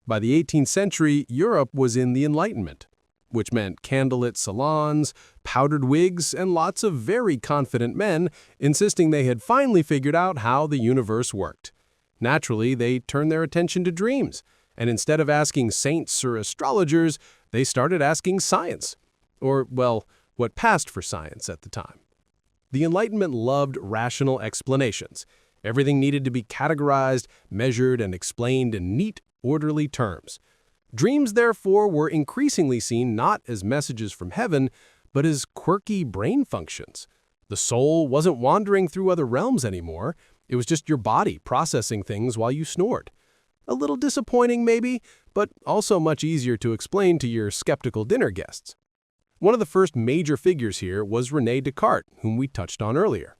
By the 18th century, Europe was in the Enlightenment, which meant candlelit salons, powdered wigs, and lots of very confident men insisting they had finally figured out how the universe worked. Naturally, they turned their attention to dreams, and instead of asking saints or astrologers, they started asking science. Or, well, what passed for science at the time. The Enlightenment loved rational explanations. Everything needed to be categorized, measured, and explained in neat, orderly terms. Dreams, therefore, were increasingly seen not as messages from heaven, but as quirky brain functions. The soul wasn't wandering through other realms anymore. It was just your body processing things while you snored. A little disappointing, maybe, but also much easier to explain to your skeptical dinner guests. One of the first major figures here was René Descartes, whom we touched on earlier.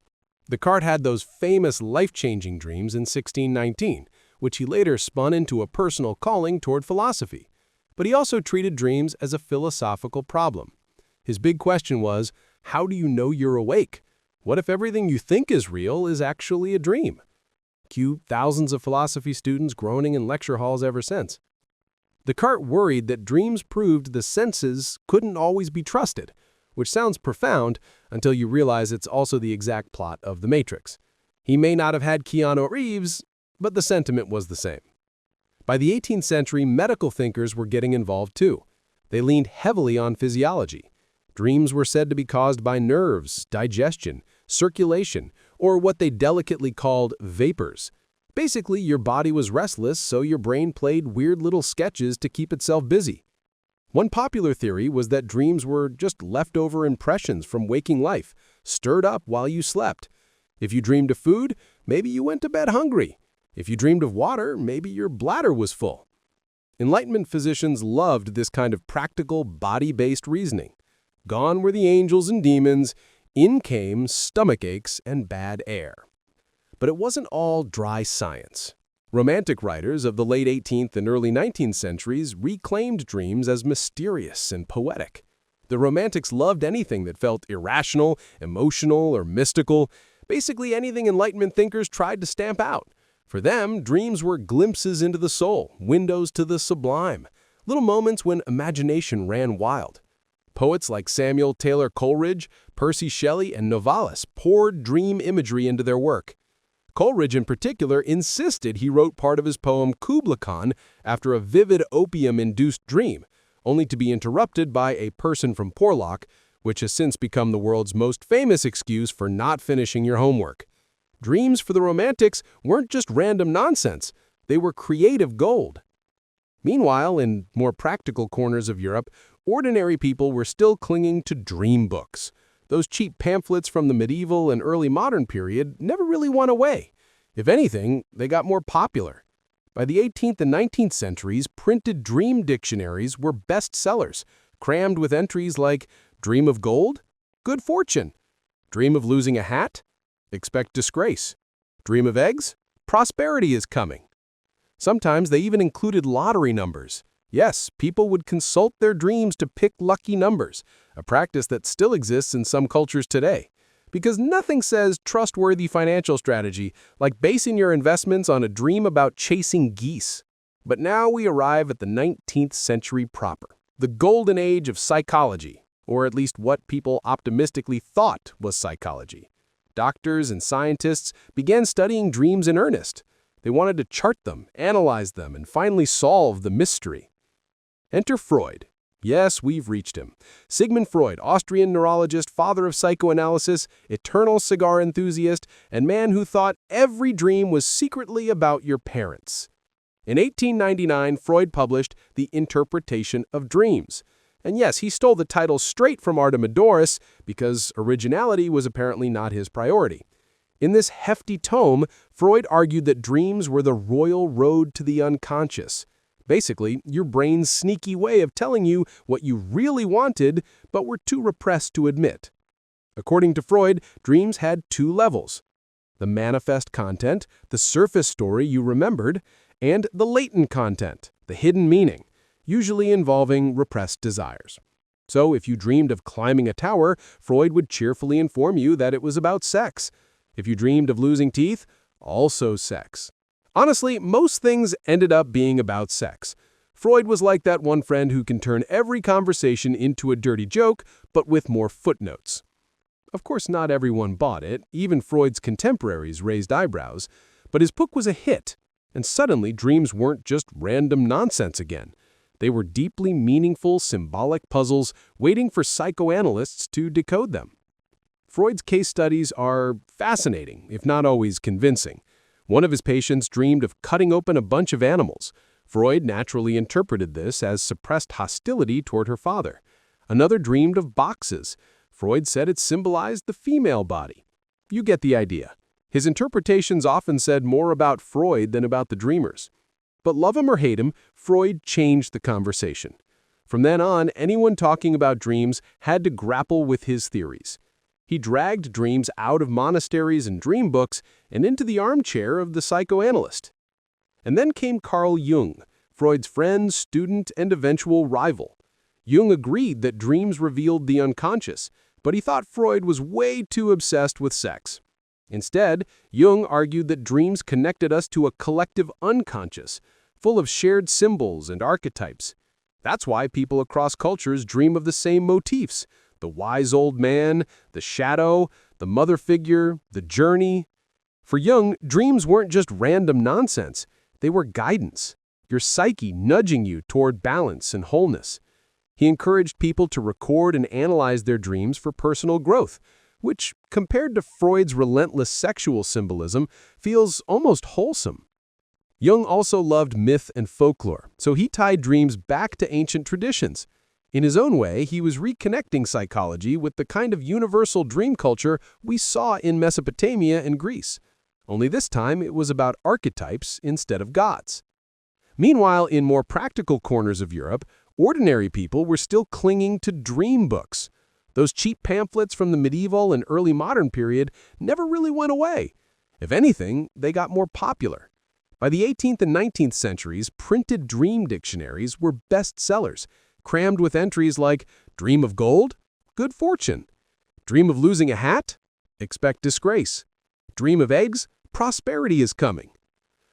Descartes had those famous life-changing dreams in 1619, which he later spun into a personal calling toward philosophy. But he also treated dreams as a philosophical problem. His big question was, how do you know you're awake? What if everything you think is real is actually a dream? Cue thousands of philosophy students groaning in lecture halls ever since. Descartes worried that dreams proved the senses couldn't always be trusted, which sounds profound until you realize it's also the exact plot of The Matrix. He may not have had Keanu Reeves, but the sentiment was the same. By the 18th century, medical thinkers were getting involved too. They leaned heavily on physiology. Dreams were said to be caused by nerves, digestion, circulation, or what they delicately called vapors. Basically, your body was restless, so your brain played weird little sketches to keep itself busy. One popular theory was that dreams were just leftover impressions from waking life, stirred up while you slept. If you dreamed of food, maybe you went to bed hungry. If you dreamed of water, maybe your bladder was full. Enlightenment physicians loved this kind of practical, body-based reasoning. Gone were the angels and demons, in came stomach aches and bad air. But it wasn't all dry science. Romantic writers of the late 18th and early 19th centuries reclaimed dreams as mysterious and poetic. The Romantics loved anything that felt irrational, emotional, or mystical, basically anything Enlightenment thinkers tried to stamp out. For them, dreams were glimpses into the soul, windows to the sublime, little moments when imagination ran wild. Poets like Samuel Taylor Coleridge, Percy Shelley, and Novalis poured dream imagery into their work. Coleridge, in particular, insisted he wrote part of his poem Kubla Khan after a vivid opium-induced dream, only to be interrupted by a person from Porlock, which has since become the world's most famous excuse for not finishing your homework. Dreams for the Romantics weren't just random nonsense, they were creative gold. Meanwhile, in more practical corners of Europe, ordinary people were still clinging to dream books. Those cheap pamphlets from the medieval and early modern period never really went away. If anything, they got more popular. By the 18th and 19th centuries, printed dream dictionaries were bestsellers, crammed with entries like Dream of Gold? Good fortune. Dream of losing a hat? Expect disgrace. Dream of eggs? Prosperity is coming. Sometimes they even included lottery numbers. Yes, people would consult their dreams to pick lucky numbers, a practice that still exists in some cultures today. Because nothing says trustworthy financial strategy like basing your investments on a dream about chasing geese. But now we arrive at the 19th century proper, the golden age of psychology, or at least what people optimistically thought was psychology. Doctors and scientists began studying dreams in earnest. They wanted to chart them, analyze them, and finally solve the mystery. Enter Freud. Yes, we've reached him. Sigmund Freud, Austrian neurologist, father of psychoanalysis, eternal cigar enthusiast, and man who thought every dream was secretly about your parents. In 1899, Freud published The Interpretation of Dreams. And yes, he stole the title straight from Artemidorus because originality was apparently not his priority. In this hefty tome, Freud argued that dreams were the royal road to the unconscious. Basically, your brain's sneaky way of telling you what you really wanted but were too repressed to admit. According to Freud, dreams had two levels: the manifest content, the surface story you remembered, and the latent content, the hidden meaning, usually involving repressed desires. So if you dreamed of climbing a tower, Freud would cheerfully inform you that it was about sex. If you dreamed of losing teeth, also sex. Honestly, most things ended up being about sex. Freud was like that one friend who can turn every conversation into a dirty joke, but with more footnotes. Of course, not everyone bought it. Even Freud's contemporaries raised eyebrows. But his book was a hit, and suddenly dreams weren't just random nonsense again. They were deeply meaningful, symbolic puzzles waiting for psychoanalysts to decode them. Freud's case studies are fascinating, if not always convincing. One of his patients dreamed of cutting open a bunch of animals. Freud naturally interpreted this as suppressed hostility toward her father. Another dreamed of boxes. Freud said it symbolized the female body. You get the idea. His interpretations often said more about Freud than about the dreamers. But love him or hate him, Freud changed the conversation. From then on, anyone talking about dreams had to grapple with his theories. He dragged dreams out of monasteries and dream books and into the armchair of the psychoanalyst. And then came Carl Jung, Freud's friend, student, and eventual rival. Jung agreed that dreams revealed the unconscious, but he thought Freud was way too obsessed with sex. Instead, Jung argued that dreams connected us to a collective unconscious, full of shared symbols and archetypes. That's why people across cultures dream of the same motifs: the wise old man, the shadow, the mother figure, the journey. For Jung, dreams weren't just random nonsense. They were guidance, your psyche nudging you toward balance and wholeness. He encouraged people to record and analyze their dreams for personal growth, which, compared to Freud's relentless sexual symbolism, feels almost wholesome. Jung also loved myth and folklore, so he tied dreams back to ancient traditions. In his own way, he was reconnecting psychology with the kind of universal dream culture we saw in Mesopotamia and Greece. Only this time it was about archetypes instead of gods. Meanwhile, in more practical corners of Europe, ordinary people were still clinging to dream books. Those cheap pamphlets from the medieval and early modern period never really went away. If anything, they got more popular. By the 18th and 19th centuries, printed dream dictionaries were bestsellers, crammed with entries like "Dream of gold? Good fortune." "Dream of losing a hat? Expect disgrace." "Dream of eggs? Prosperity is coming."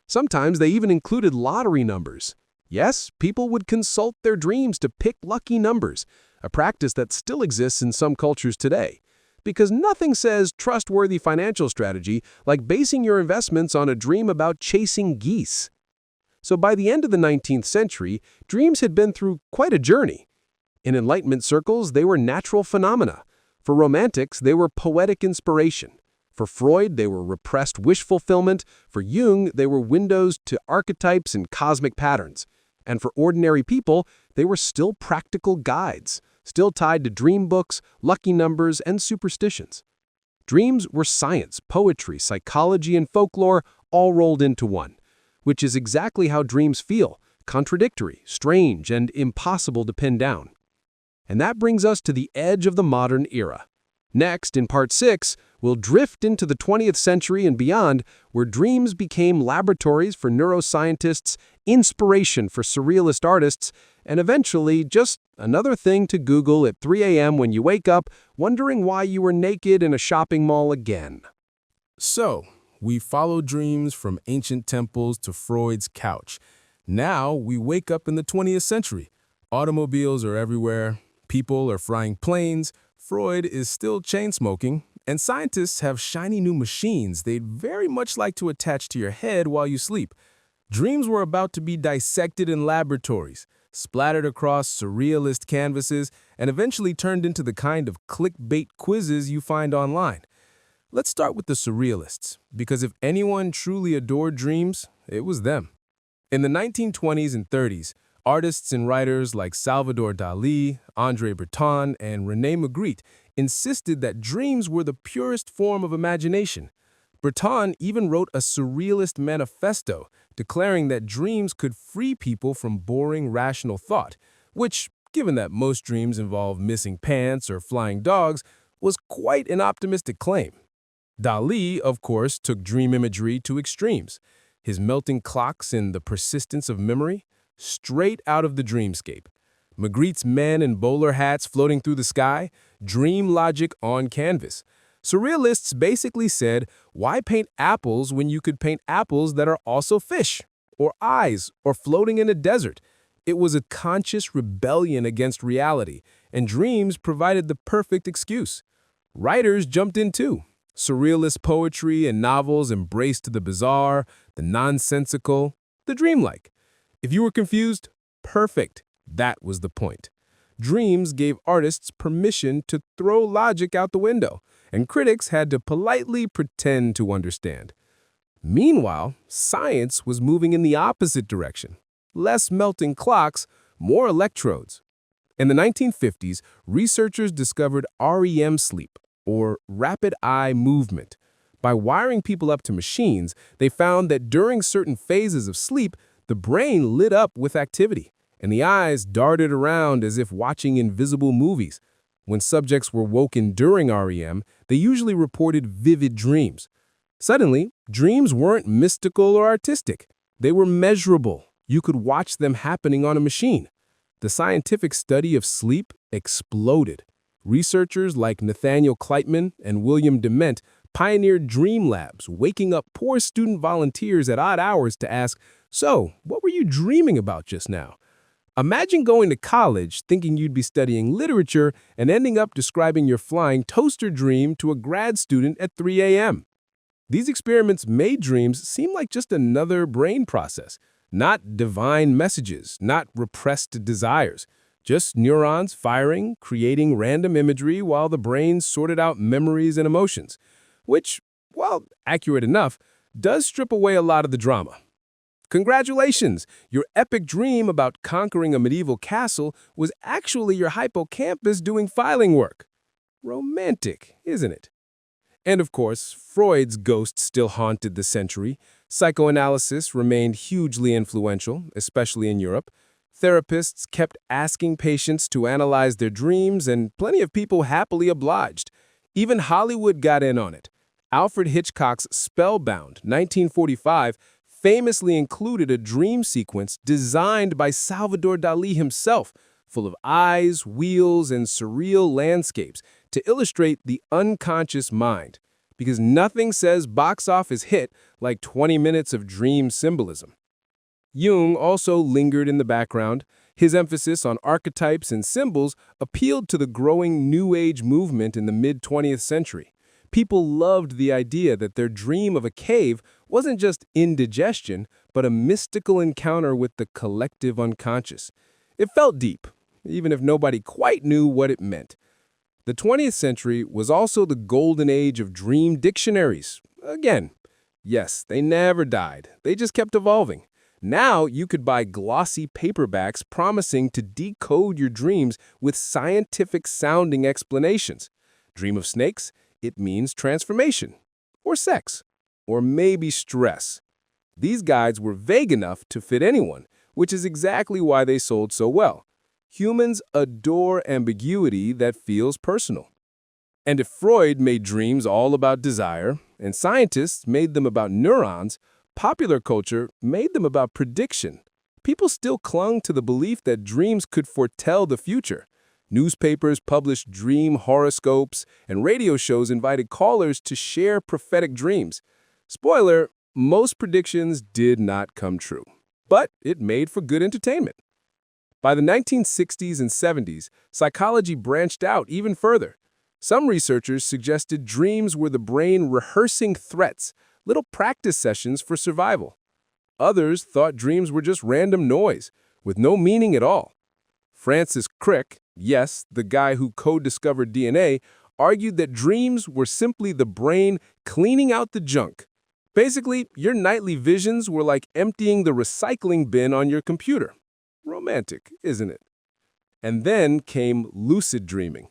Sometimes they even included lottery numbers. Yes, people would consult their dreams to pick lucky numbers, a practice that still exists in some cultures today. Because nothing says trustworthy financial strategy like basing your investments on a dream about chasing geese. So by the end of the 19th century, dreams had been through quite a journey. In Enlightenment circles, they were natural phenomena. For Romantics, they were poetic inspiration. For Freud, they were repressed wish fulfillment. For Jung, they were windows to archetypes and cosmic patterns. And for ordinary people, they were still practical guides, still tied to dream books, lucky numbers, and superstitions. Dreams were science, poetry, psychology, and folklore all rolled into one, which is exactly how dreams feel: contradictory, strange, and impossible to pin down. And that brings us to the edge of the modern era. Next, in Part 6, we'll drift into the 20th century and beyond, where dreams became laboratories for neuroscientists, inspiration for surrealist artists, and eventually just another thing to Google at 3 a.m. when you wake up, wondering why you were naked in a shopping mall again. So, we followed dreams from ancient temples to Freud's couch. Now, we wake up in the 20th century. Automobiles are everywhere. People are flying planes. Freud is still chain-smoking, And scientists have shiny new machines they'd very much like to attach to your head while you sleep. Dreams were about to be dissected in laboratories, splattered across surrealist canvases, and eventually turned into the kind of clickbait quizzes you find online. Let's start with the surrealists, because if anyone truly adored dreams, it was them. In the 1920s and 30s, artists and writers like Salvador Dali, André Breton, and René Magritte insisted that dreams were the purest form of imagination. Breton even wrote a surrealist manifesto declaring that dreams could free people from boring rational thought, which, given that most dreams involve missing pants or flying dogs, was quite an optimistic claim. Dali, of course, took dream imagery to extremes. His melting clocks and the persistence of memory, straight out of the dreamscape. Magritte's men in bowler hats floating through the sky, dream logic on canvas. Surrealists basically said, why paint apples when you could paint apples that are also fish, or eyes, or floating in a desert? It was a conscious rebellion against reality, and dreams provided the perfect excuse. Writers jumped in too. Surrealist poetry and novels embraced the bizarre, the nonsensical, the dreamlike. If you were confused, perfect. That was the point. Dreams gave artists permission to throw logic out the window, and critics had to politely pretend to understand. Meanwhile, science was moving in the opposite direction. Less melting clocks, more electrodes. In the 1950s, researchers discovered REM sleep, or rapid eye movement. By wiring people up to machines, they found that during certain phases of sleep, the brain lit up with activity, and the eyes darted around as if watching invisible movies. When subjects were woken during REM, they usually reported vivid dreams. Suddenly, dreams weren't mystical or artistic. They were measurable. You could watch them happening on a machine. The scientific study of sleep exploded. Researchers like Nathaniel Kleitman and William Dement pioneered dream labs, waking up poor student volunteers at odd hours to ask, "So, what were you dreaming about just now?" Imagine going to college thinking you'd be studying literature and ending up describing your flying toaster dream to a grad student at 3 a.m. These experiments made dreams seem like just another brain process, not divine messages, not repressed desires, just neurons firing, creating random imagery while the brain sorted out memories and emotions, which, while accurate enough, does strip away a lot of the drama. Congratulations! Your epic dream about conquering a medieval castle was actually your hippocampus doing filing work. Romantic, isn't it? And of course, Freud's ghost still haunted the century. Psychoanalysis remained hugely influential, especially in Europe. Therapists kept asking patients to analyze their dreams, and plenty of people happily obliged. Even Hollywood got in on it. Alfred Hitchcock's Spellbound, 1945, famously included a dream sequence designed by Salvador Dali himself, full of eyes, wheels, and surreal landscapes to illustrate the unconscious mind, because nothing says box office hit like 20 minutes of dream symbolism. Jung also lingered in the background. His emphasis on archetypes and symbols appealed to the growing New Age movement in the mid-20th century. People loved the idea that their dream of a cave wasn't just indigestion, but a mystical encounter with the collective unconscious. It felt deep, even if nobody quite knew what it meant. The 20th century was also the golden age of dream dictionaries. Again, yes, they never died. They just kept evolving. Now you could buy glossy paperbacks promising to decode your dreams with scientific-sounding explanations. Dream of snakes? It means transformation, or sex, or maybe stress. These guides were vague enough to fit anyone, which is exactly why they sold so well. Humans adore ambiguity that feels personal. And if Freud made dreams all about desire, and scientists made them about neurons, popular culture made them about prediction. People still clung to the belief that dreams could foretell the future. Newspapers published dream horoscopes, and radio shows invited callers to share prophetic dreams. Spoiler, most predictions did not come true, but it made for good entertainment. By the 1960s and 70s, psychology branched out even further. Some researchers suggested dreams were the brain rehearsing threats, little practice sessions for survival. Others thought dreams were just random noise, with no meaning at all. Francis Crick, yes, the guy who co-discovered DNA, argued that dreams were simply the brain cleaning out the junk. Basically, your nightly visions were like emptying the recycling bin on your computer. Romantic, isn't it? And then came lucid dreaming.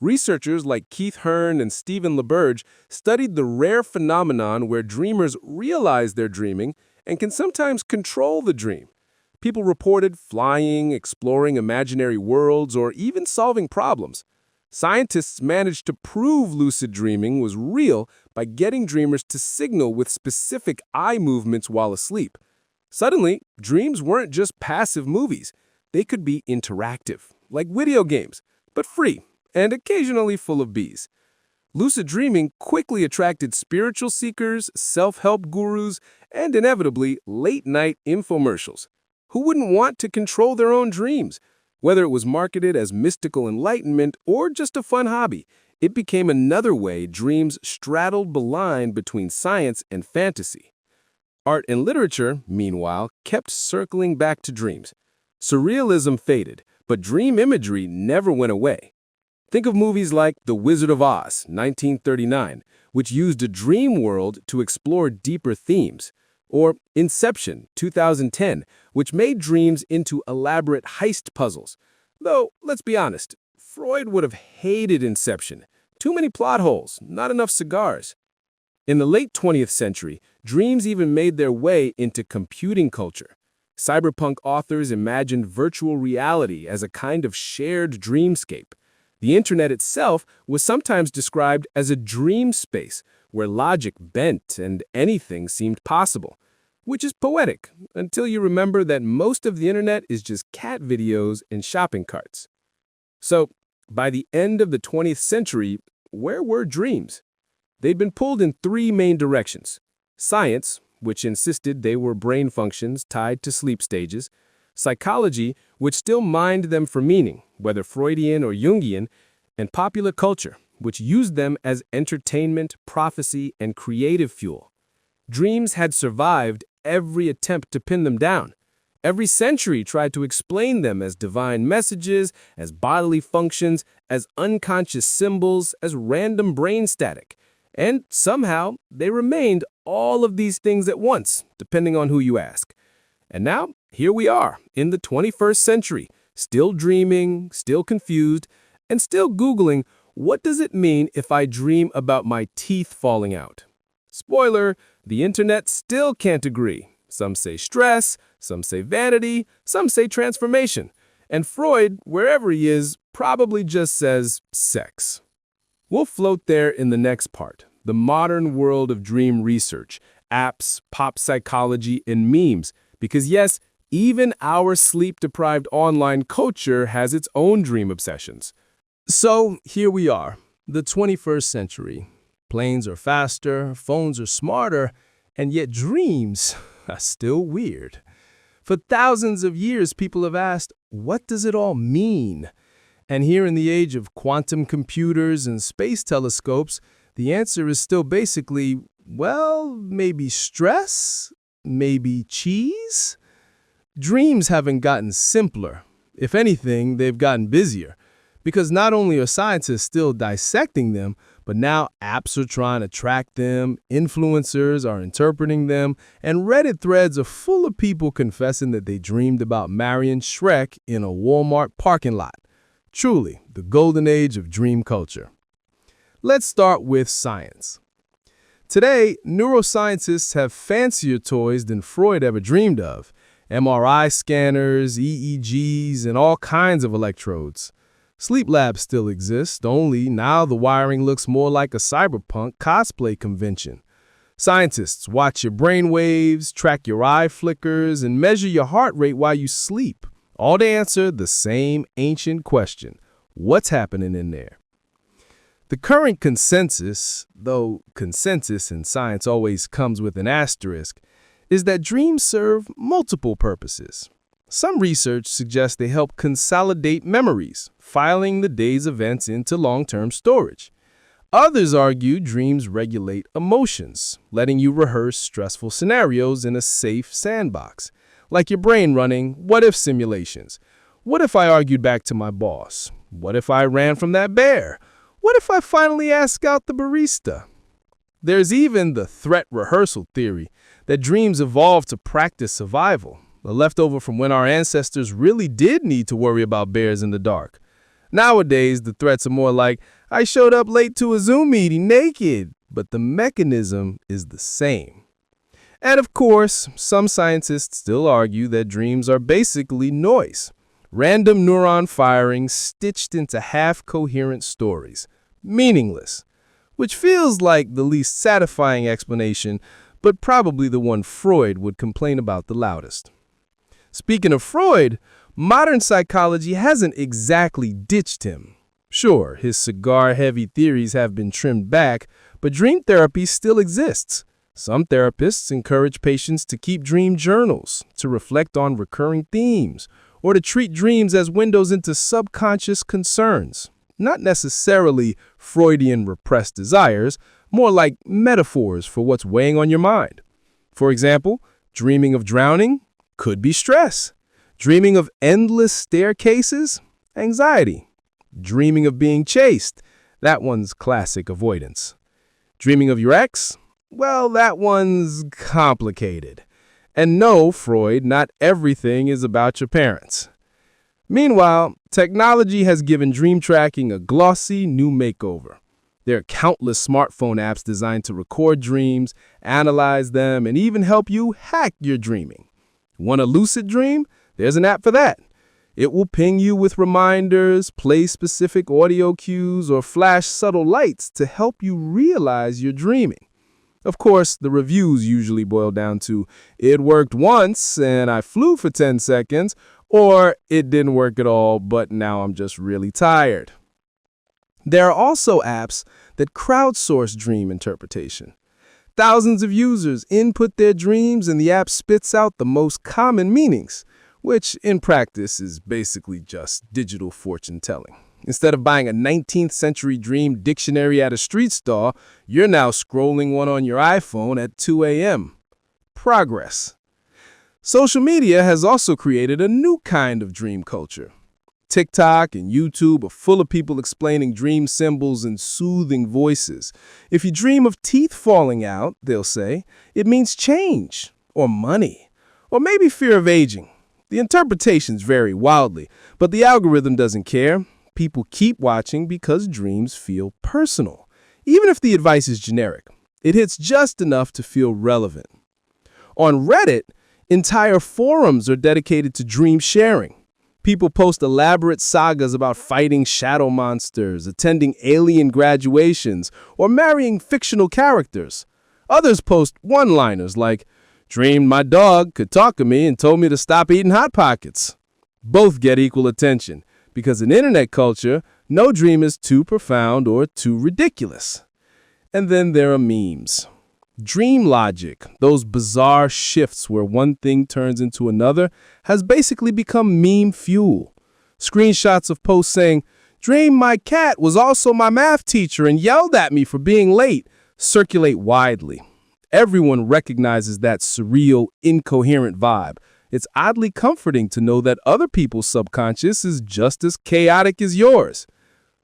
Researchers like Keith Hearn and Stephen LaBerge studied the rare phenomenon where dreamers realize they're dreaming and can sometimes control the dream. People reported flying, exploring imaginary worlds, or even solving problems. Scientists managed to prove lucid dreaming was real by getting dreamers to signal with specific eye movements while asleep. Suddenly, dreams weren't just passive movies. They could be interactive, like video games, but free and occasionally full of bees. Lucid dreaming quickly attracted spiritual seekers, self-help gurus, and inevitably late-night infomercials. Who wouldn't want to control their own dreams? Whether it was marketed as mystical enlightenment or just a fun hobby, it became another way dreams straddled the line between science and fantasy. Art and literature, meanwhile, kept circling back to dreams. Surrealism faded, but dream imagery never went away. Think of movies like The Wizard of Oz, 1939, which used a dream world to explore deeper themes, or Inception, 2010, which made dreams into elaborate heist puzzles. Though, let's be honest, Freud would have hated Inception. Too many plot holes, not enough cigars. In the late 20th century, dreams even made their way into computing culture. Cyberpunk authors imagined virtual reality as a kind of shared dreamscape. The internet itself was sometimes described as a dream space where logic bent and anything seemed possible, which is poetic until you remember that most of the internet is just cat videos and shopping carts. So, by the end of the 20th century, where were dreams? They'd been pulled in three main directions: science, which insisted they were brain functions tied to sleep stages; psychology, which still mined them for meaning, whether Freudian or Jungian; and popular culture, which used them as entertainment, prophecy, and creative fuel. Dreams had survived every attempt to pin them down. Every century tried to explain them as divine messages, as bodily functions, as unconscious symbols, as random brain static. And somehow, they remained all of these things at once, depending on who you ask. And now, here we are, in the 21st century, still dreaming, still confused, and still Googling, what does it mean if I dream about my teeth falling out? Spoiler, the internet still can't agree. Some say stress, some say vanity, some say transformation. And Freud, wherever he is, probably just says sex. We'll float there in the next part, the modern world of dream research, apps, pop psychology, and memes. Because yes, even our sleep-deprived online culture has its own dream obsessions. So here we are, the 21st century. Planes are faster, phones are smarter, and yet dreams are still weird. For thousands of years, people have asked, what does it all mean? And here in the age of quantum computers and space telescopes, the answer is still basically, well, maybe stress, maybe cheese? Dreams haven't gotten simpler. If anything, they've gotten busier. Because not only are scientists still dissecting them, but now apps are trying to track them, influencers are interpreting them, and Reddit threads are full of people confessing that they dreamed about marrying Shrek in a Walmart parking lot. Truly, the golden age of dream culture. Let's start with science. Today, neuroscientists have fancier toys than Freud ever dreamed of. MRI scanners, EEGs, and all kinds of electrodes. Sleep labs still exist, only now the wiring looks more like a cyberpunk cosplay convention. Scientists watch your brain waves, track your eye flickers, and measure your heart rate while you sleep, all to answer the same ancient question: what's happening in there? The current consensus, though consensus in science always comes with an asterisk, is that dreams serve multiple purposes. Some research suggests they help consolidate memories, filing the day's events into long-term storage. Others argue dreams regulate emotions, letting you rehearse stressful scenarios in a safe sandbox, like your brain running what-if simulations. What if I argued back to my boss? What if I ran from that bear? What if I finally asked out the barista? There's even the threat rehearsal theory that dreams evolved to practice survival, a leftover from when our ancestors really did need to worry about bears in the dark. Nowadays, the threats are more like, I showed up late to a Zoom meeting naked, but the mechanism is the same. And of course, some scientists still argue that dreams are basically noise, random neuron firing stitched into half-coherent stories, meaningless, which feels like the least satisfying explanation, but probably the one Freud would complain about the loudest. Speaking of Freud, modern psychology hasn't exactly ditched him. Sure, his cigar-heavy theories have been trimmed back, but dream therapy still exists. Some therapists encourage patients to keep dream journals, to reflect on recurring themes, or to treat dreams as windows into subconscious concerns. Not necessarily Freudian repressed desires, more like metaphors for what's weighing on your mind. For example, dreaming of drowning could be stress. Dreaming of endless staircases? Anxiety. Dreaming of being chased? That one's classic avoidance. Dreaming of your ex? Well, that one's complicated. And no, Freud, not everything is about your parents. Meanwhile, technology has given dream tracking a glossy new makeover. There are countless smartphone apps designed to record dreams, analyze them, and even help you hack your dreaming. Want a lucid dream? There's an app for that. It will ping you with reminders, play specific audio cues, or flash subtle lights to help you realize you're dreaming. Of course, the reviews usually boil down to, it worked once and I flew for 10 seconds, or it didn't work at all, but now I'm just really tired. There are also apps that crowdsource dream interpretation. Thousands of users input their dreams and the app spits out the most common meanings, which in practice is basically just digital fortune telling. Instead of buying a 19th century dream dictionary at a street stall, you're now scrolling one on your iPhone at 2 a.m. Progress. Social media has also created a new kind of dream culture. TikTok and YouTube are full of people explaining dream symbols in soothing voices. If you dream of teeth falling out, they'll say, it means change, or money, or maybe fear of aging. The interpretations vary wildly, but the algorithm doesn't care. People keep watching because dreams feel personal. Even if the advice is generic, it hits just enough to feel relevant. On Reddit, entire forums are dedicated to dream sharing. People post elaborate sagas about fighting shadow monsters, attending alien graduations, or marrying fictional characters. Others post one-liners like, dreamed my dog could talk to me and told me to stop eating Hot Pockets. Both get equal attention, because in internet culture, no dream is too profound or too ridiculous. And then there are memes. Dream logic, those bizarre shifts where one thing turns into another, has basically become meme fuel. Screenshots of posts saying, dreamed my cat was also my math teacher and yelled at me for being late, circulate widely. Everyone recognizes that surreal, incoherent vibe. It's oddly comforting to know that other people's subconscious is just as chaotic as yours.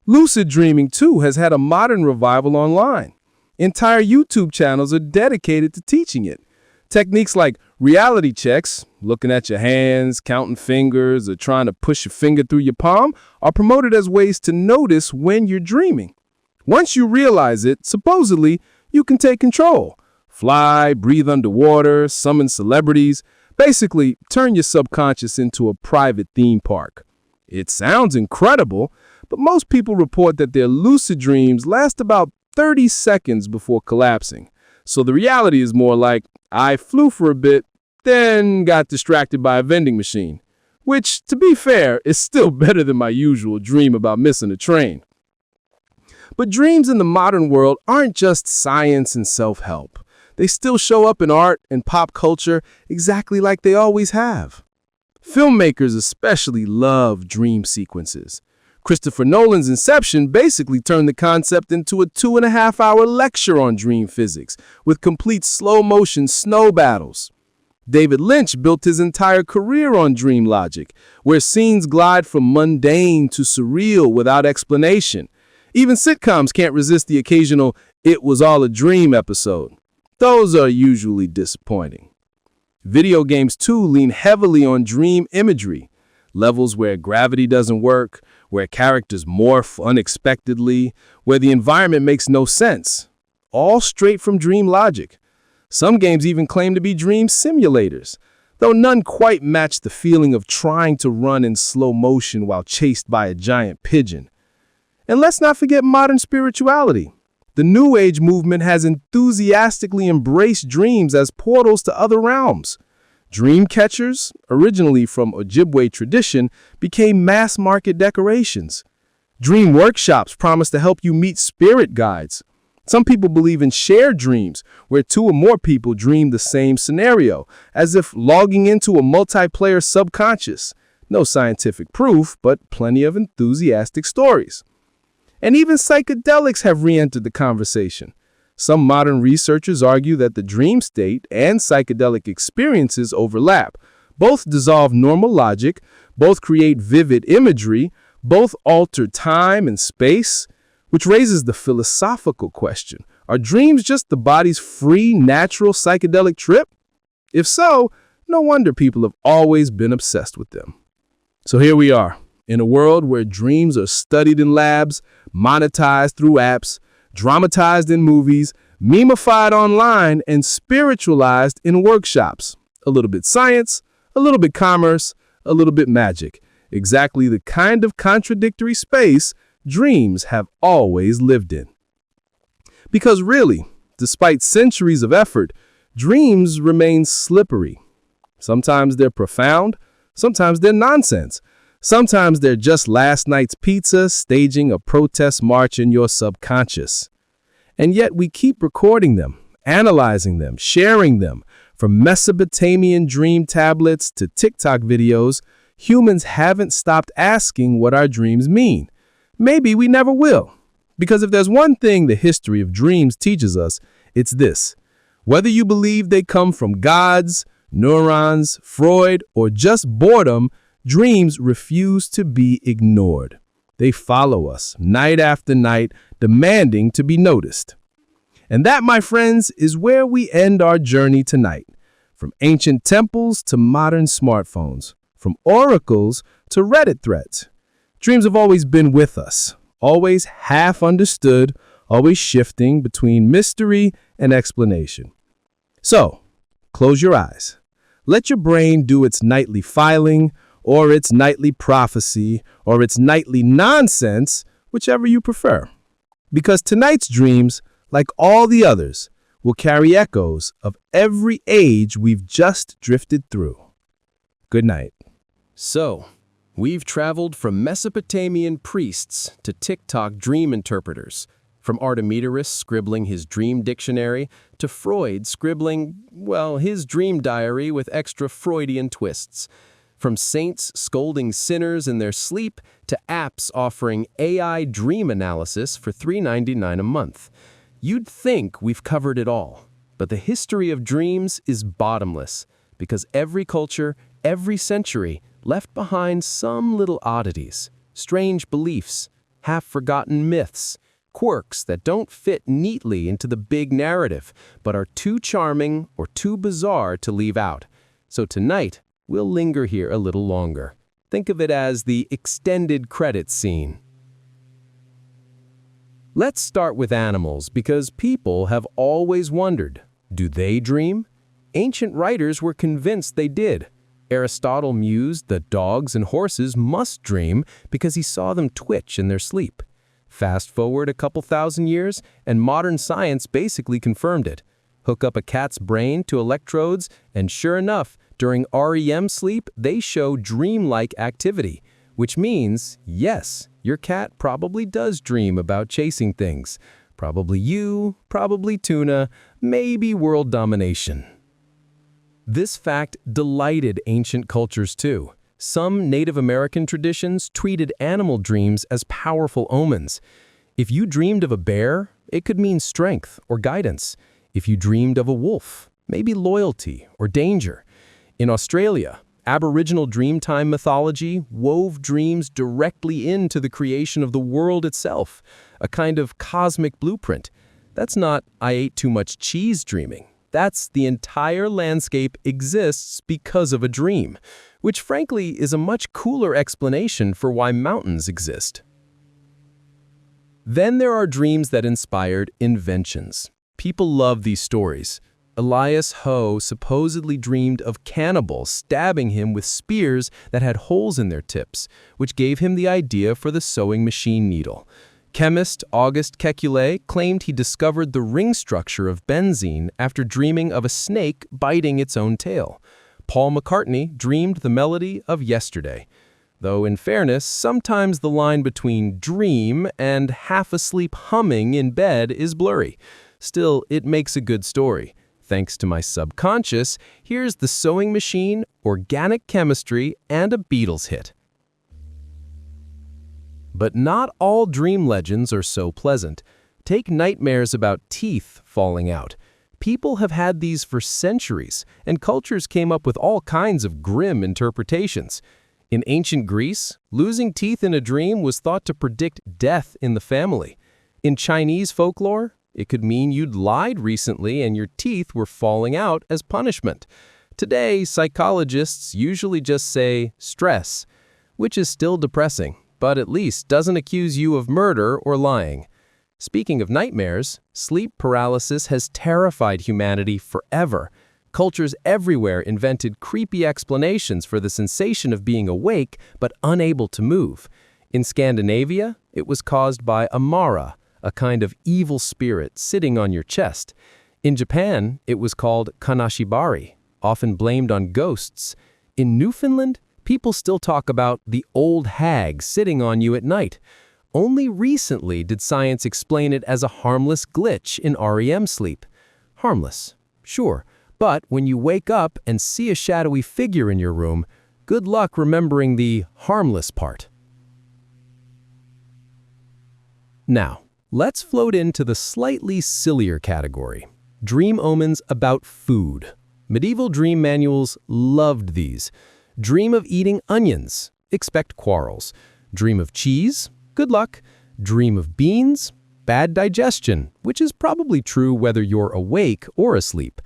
Lucid dreaming, too, has had a modern revival online. Entire YouTube channels are dedicated to teaching it. Techniques like reality checks, looking at your hands, counting fingers, or trying to push your finger through your palm, are promoted as ways to notice when you're dreaming. Once you realize it, supposedly, you can take control. Fly, breathe underwater, summon celebrities. Basically, turn your subconscious into a private theme park. It sounds incredible, but most people report that their lucid dreams last about 30 seconds before collapsing. So the reality is more like, I flew for a bit, then got distracted by a vending machine. Which, to be fair, is still better than my usual dream about missing a train. But dreams in the modern world aren't just science and self-help. They still show up in art and pop culture exactly like they always have. Filmmakers especially love dream sequences. Christopher Nolan's Inception basically turned the concept into a 2.5-hour lecture on dream physics, with complete slow-motion snow battles. David Lynch built his entire career on dream logic, where scenes glide from mundane to surreal without explanation. Even sitcoms can't resist the occasional "it was all a dream" episode. Those are usually disappointing. Video games, too, lean heavily on dream imagery. Levels where gravity doesn't work, where characters morph unexpectedly, where the environment makes no sense. All straight from dream logic. Some games even claim to be dream simulators, though none quite match the feeling of trying to run in slow motion while chased by a giant pigeon. And let's not forget modern spirituality. The New Age movement has enthusiastically embraced dreams as portals to other realms. Dream catchers, originally from Ojibwe tradition, became mass-market decorations. Dream workshops promise to help you meet spirit guides. Some people believe in shared dreams, where 2 or more people dream the same scenario, as if logging into a multiplayer subconscious. No scientific proof, but plenty of enthusiastic stories. And even psychedelics have re-entered the conversation. Some modern researchers argue that the dream state and psychedelic experiences overlap. Both dissolve normal logic, both create vivid imagery, both alter time and space, which raises the philosophical question: are dreams just the body's free, natural psychedelic trip? If so, no wonder people have always been obsessed with them. So here we are, in a world where dreams are studied in labs, monetized through apps, dramatized in movies, memified online, and spiritualized in workshops. A little bit science, a little bit commerce, a little bit magic. Exactly the kind of contradictory space dreams have always lived in. Because really, despite centuries of effort, dreams remain slippery. Sometimes they're profound, sometimes they're nonsense. Sometimes they're just last night's pizza staging a protest march in your subconscious. And yet we keep recording them, analyzing them, sharing them. From Mesopotamian dream tablets to TikTok videos, humans haven't stopped asking what our dreams mean. Maybe we never will. Because if there's one thing the history of dreams teaches us, it's this: whether you believe they come from gods, neurons, Freud, or just boredom, dreams refuse to be ignored. They follow us night after night, demanding to be noticed. And that, my friends, is where we end our journey tonight. From ancient temples to modern smartphones, from oracles to Reddit threads. Dreams have always been with us, always half understood, always shifting between mystery and explanation. So, close your eyes. Let your brain do its nightly filing, or its nightly prophecy, or its nightly nonsense, whichever you prefer. Because tonight's dreams, like all the others, will carry echoes of every age we've just drifted through. Good night. So, we've traveled from Mesopotamian priests to TikTok dream interpreters, from Artemidorus scribbling his dream dictionary to Freud scribbling, well, his dream diary with extra Freudian twists. From saints scolding sinners in their sleep to apps offering AI dream analysis for $3.99 a month. You'd think we've covered it all, but the history of dreams is bottomless, because every culture, every century, left behind some little oddities, strange beliefs, half-forgotten myths, quirks that don't fit neatly into the big narrative, but are too charming or too bizarre to leave out. So tonight, we'll linger here a little longer. Think of it as the extended credits scene. Let's start with animals, because people have always wondered, do they dream? Ancient writers were convinced they did. Aristotle mused that dogs and horses must dream because he saw them twitch in their sleep. Fast forward a couple thousand years, and modern science basically confirmed it. Hook up a cat's brain to electrodes, and sure enough, during REM sleep, they show dreamlike activity, which means, yes, your cat probably does dream about chasing things. Probably you, probably tuna, maybe world domination. This fact delighted ancient cultures too. Some Native American traditions treated animal dreams as powerful omens. If you dreamed of a bear, it could mean strength or guidance. If you dreamed of a wolf, maybe loyalty or danger. In Australia, Aboriginal Dreamtime mythology wove dreams directly into the creation of the world itself, a kind of cosmic blueprint. That's not "I ate too much cheese" dreaming. That's the entire landscape exists because of a dream, which frankly is a much cooler explanation for why mountains exist. Then there are dreams that inspired inventions. People love these stories. Elias Ho supposedly dreamed of cannibals stabbing him with spears that had holes in their tips, which gave him the idea for the sewing machine needle. Chemist Auguste Kekulé claimed he discovered the ring structure of benzene after dreaming of a snake biting its own tail. Paul McCartney dreamed the melody of Yesterday. Though in fairness, sometimes the line between dream and half-asleep humming in bed is blurry. Still, it makes a good story. Thanks to my subconscious, here's the sewing machine, organic chemistry, and a Beatles hit. But not all dream legends are so pleasant. Take nightmares about teeth falling out. People have had these for centuries, and cultures came up with all kinds of grim interpretations. In ancient Greece, losing teeth in a dream was thought to predict death in the family. In Chinese folklore, it could mean you'd lied recently and your teeth were falling out as punishment. Today, psychologists usually just say stress, which is still depressing, but at least doesn't accuse you of murder or lying. Speaking of nightmares, sleep paralysis has terrified humanity forever. Cultures everywhere invented creepy explanations for the sensation of being awake but unable to move. In Scandinavia, it was caused by a mara, a kind of evil spirit sitting on your chest. In Japan, it was called kanashibari, often blamed on ghosts. In Newfoundland, people still talk about the old hag sitting on you at night. Only recently did science explain it as a harmless glitch in REM sleep. Harmless, sure, but when you wake up and see a shadowy figure in your room, good luck remembering the harmless part. Now, let's float into the slightly sillier category. Dream omens about food. Medieval dream manuals loved these. Dream of eating onions, expect quarrels. Dream of cheese, good luck. Dream of beans, bad digestion, which is probably true whether you're awake or asleep.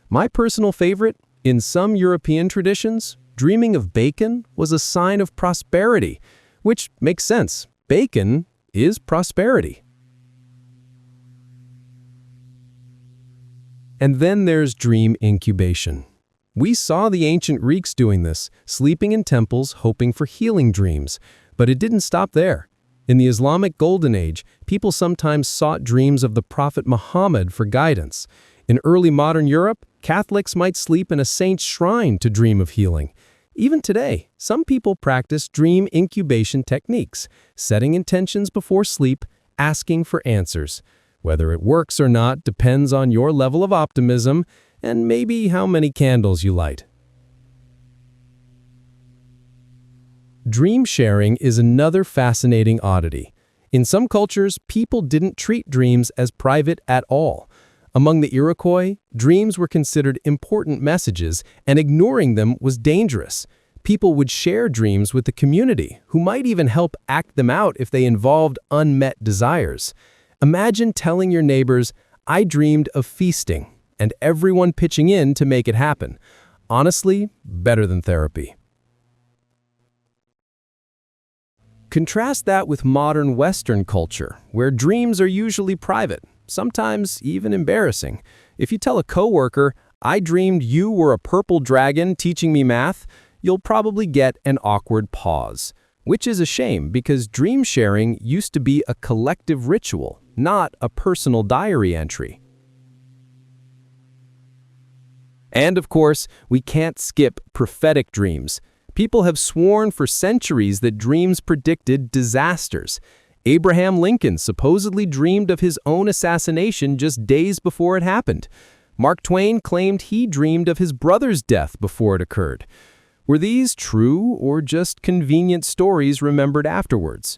My personal favorite, in some European traditions, dreaming of bacon was a sign of prosperity, which makes sense. Bacon is prosperity. And then there's dream incubation. We saw the ancient Greeks doing this, sleeping in temples hoping for healing dreams. But it didn't stop there. In the Islamic Golden Age, people sometimes sought dreams of the Prophet Muhammad for guidance. In early modern Europe, Catholics might sleep in a saint's shrine to dream of healing. Even today, some people practice dream incubation techniques, setting intentions before sleep, asking for answers. Whether it works or not depends on your level of optimism and maybe how many candles you light. Dream sharing is another fascinating oddity. In some cultures, people didn't treat dreams as private at all. Among the Iroquois, dreams were considered important messages, and ignoring them was dangerous. People would share dreams with the community, who might even help act them out if they involved unmet desires. Imagine telling your neighbors, "I dreamed of feasting," and everyone pitching in to make it happen. Honestly, better than therapy. Contrast that with modern Western culture, where dreams are usually private, sometimes even embarrassing. If you tell a coworker, "I dreamed you were a purple dragon teaching me math," you'll probably get an awkward pause. Which is a shame because dream sharing used to be a collective ritual, not a personal diary entry. And of course, we can't skip prophetic dreams. People have sworn for centuries that dreams predicted disasters. Abraham Lincoln supposedly dreamed of his own assassination just days before it happened. Mark Twain claimed he dreamed of his brother's death before it occurred. Were these true or just convenient stories remembered afterwards?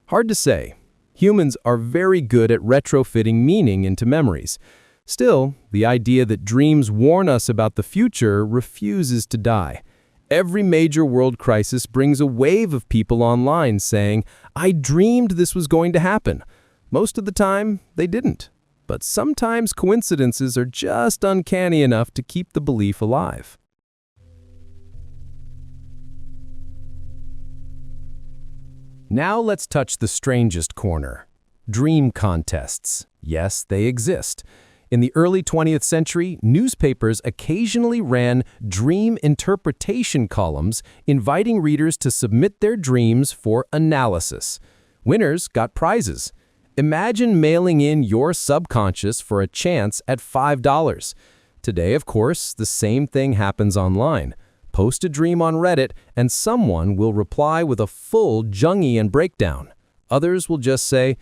Hard to say. Humans are very good at retrofitting meaning into memories. Still, the idea that dreams warn us about the future refuses to die. Every major world crisis brings a wave of people online saying, "I dreamed this was going to happen." Most of the time, they didn't. But sometimes coincidences are just uncanny enough to keep the belief alive. Now let's touch the strangest corner. Dream contests. Yes, they exist. In the early 20th century, newspapers occasionally ran dream interpretation columns, inviting readers to submit their dreams for analysis. Winners got prizes. Imagine mailing in your subconscious for a chance at $5. Today, of course, the same thing happens online. Post a dream on Reddit, and someone will reply with a full Jungian breakdown. Others will just say,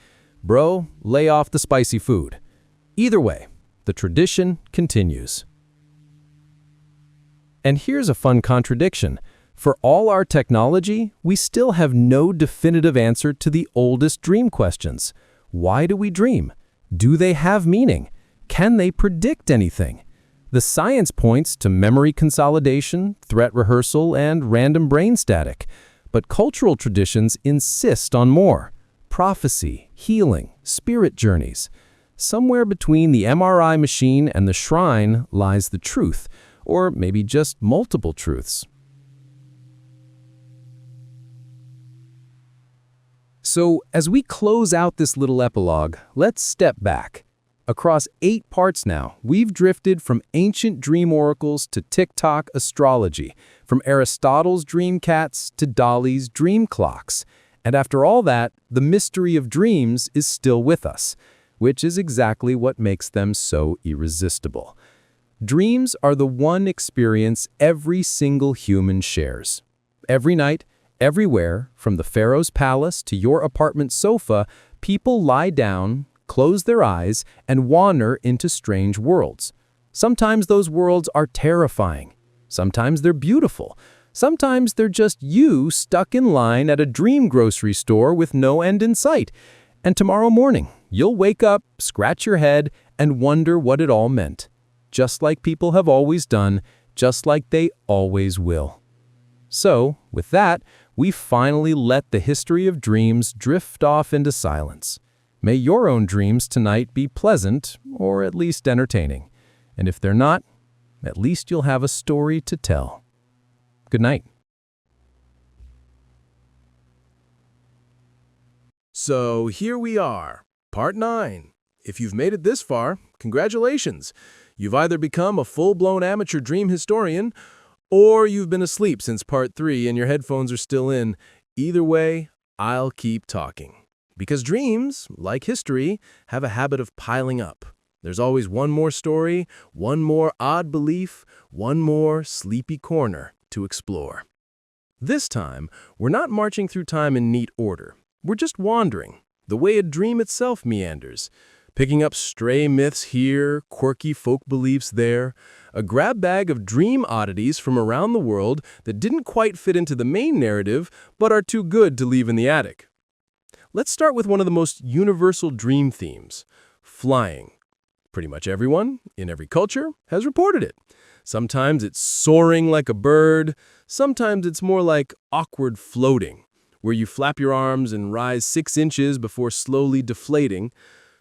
"Bro, lay off the spicy food." Either way, the tradition continues. And here's a fun contradiction. For all our technology, we still have no definitive answer to the oldest dream questions. Why do we dream? Do they have meaning? Can they predict anything? The science points to memory consolidation, threat rehearsal, and random brain static. But cultural traditions insist on more. Prophecy, healing, spirit journeys. Somewhere between the MRI machine and the shrine lies the truth, or maybe just multiple truths. So, as we close out this little epilogue, let's step back. Across 8 parts now, we've drifted from ancient dream oracles to TikTok astrology, from Aristotle's dream cats to Dolly's dream clocks. And after all that, the mystery of dreams is still with us, which is exactly what makes them so irresistible. Dreams are the one experience every single human shares. Every night, everywhere, from the pharaoh's palace to your apartment sofa, people lie down, close their eyes, and wander into strange worlds. Sometimes those worlds are terrifying. Sometimes they're beautiful. Sometimes they're just you stuck in line at a dream grocery store with no end in sight. And tomorrow morning, you'll wake up, scratch your head, and wonder what it all meant. Just like people have always done, just like they always will. So, with that, we finally let the history of dreams drift off into silence. May your own dreams tonight be pleasant, or at least entertaining. And if they're not, at least you'll have a story to tell. Good night. So here we are, part 9. If you've made it this far, congratulations. You've either become a full-blown amateur dream historian, or you've been asleep since part 3 and your headphones are still in. Either way, I'll keep talking. Because dreams, like history, have a habit of piling up. There's always one more story, one more odd belief, one more sleepy corner to explore. This time, we're not marching through time in neat order. We're just wandering, the way a dream itself meanders, picking up stray myths here, quirky folk beliefs there, a grab bag of dream oddities from around the world that didn't quite fit into the main narrative, but are too good to leave in the attic. Let's start with one of the most universal dream themes, flying. Pretty much everyone, in every culture, has reported it. Sometimes it's soaring like a bird, sometimes it's more like awkward floating, where you flap your arms and rise 6 inches before slowly deflating.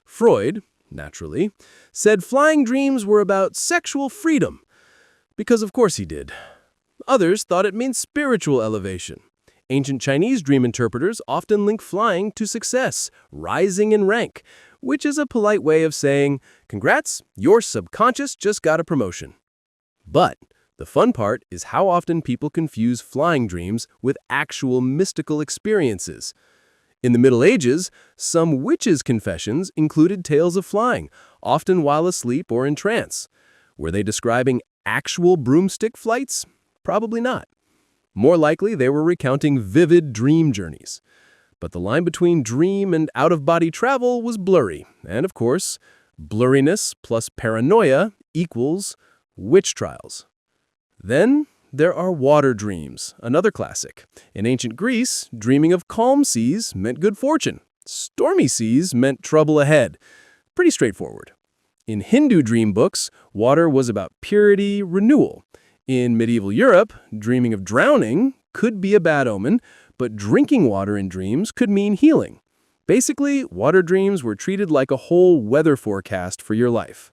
Freud, naturally, said flying dreams were about sexual freedom, because of course he did. Others thought it meant spiritual elevation. Ancient Chinese dream interpreters often link flying to success, rising in rank, which is a polite way of saying, congrats, your subconscious just got a promotion. But the fun part is how often people confuse flying dreams with actual mystical experiences. In the Middle Ages, some witches' confessions included tales of flying, often while asleep or in trance. Were they describing actual broomstick flights? Probably not. More likely, they were recounting vivid dream journeys. But the line between dream and out-of-body travel was blurry. And of course, blurriness plus paranoia equals witch trials. Then there are water dreams, another classic. In ancient Greece, dreaming of calm seas meant good fortune. Stormy seas meant trouble ahead. Pretty straightforward. In Hindu dream books, water was about purity, renewal. In medieval Europe, dreaming of drowning could be a bad omen, but drinking water in dreams could mean healing. Basically, water dreams were treated like a whole weather forecast for your life.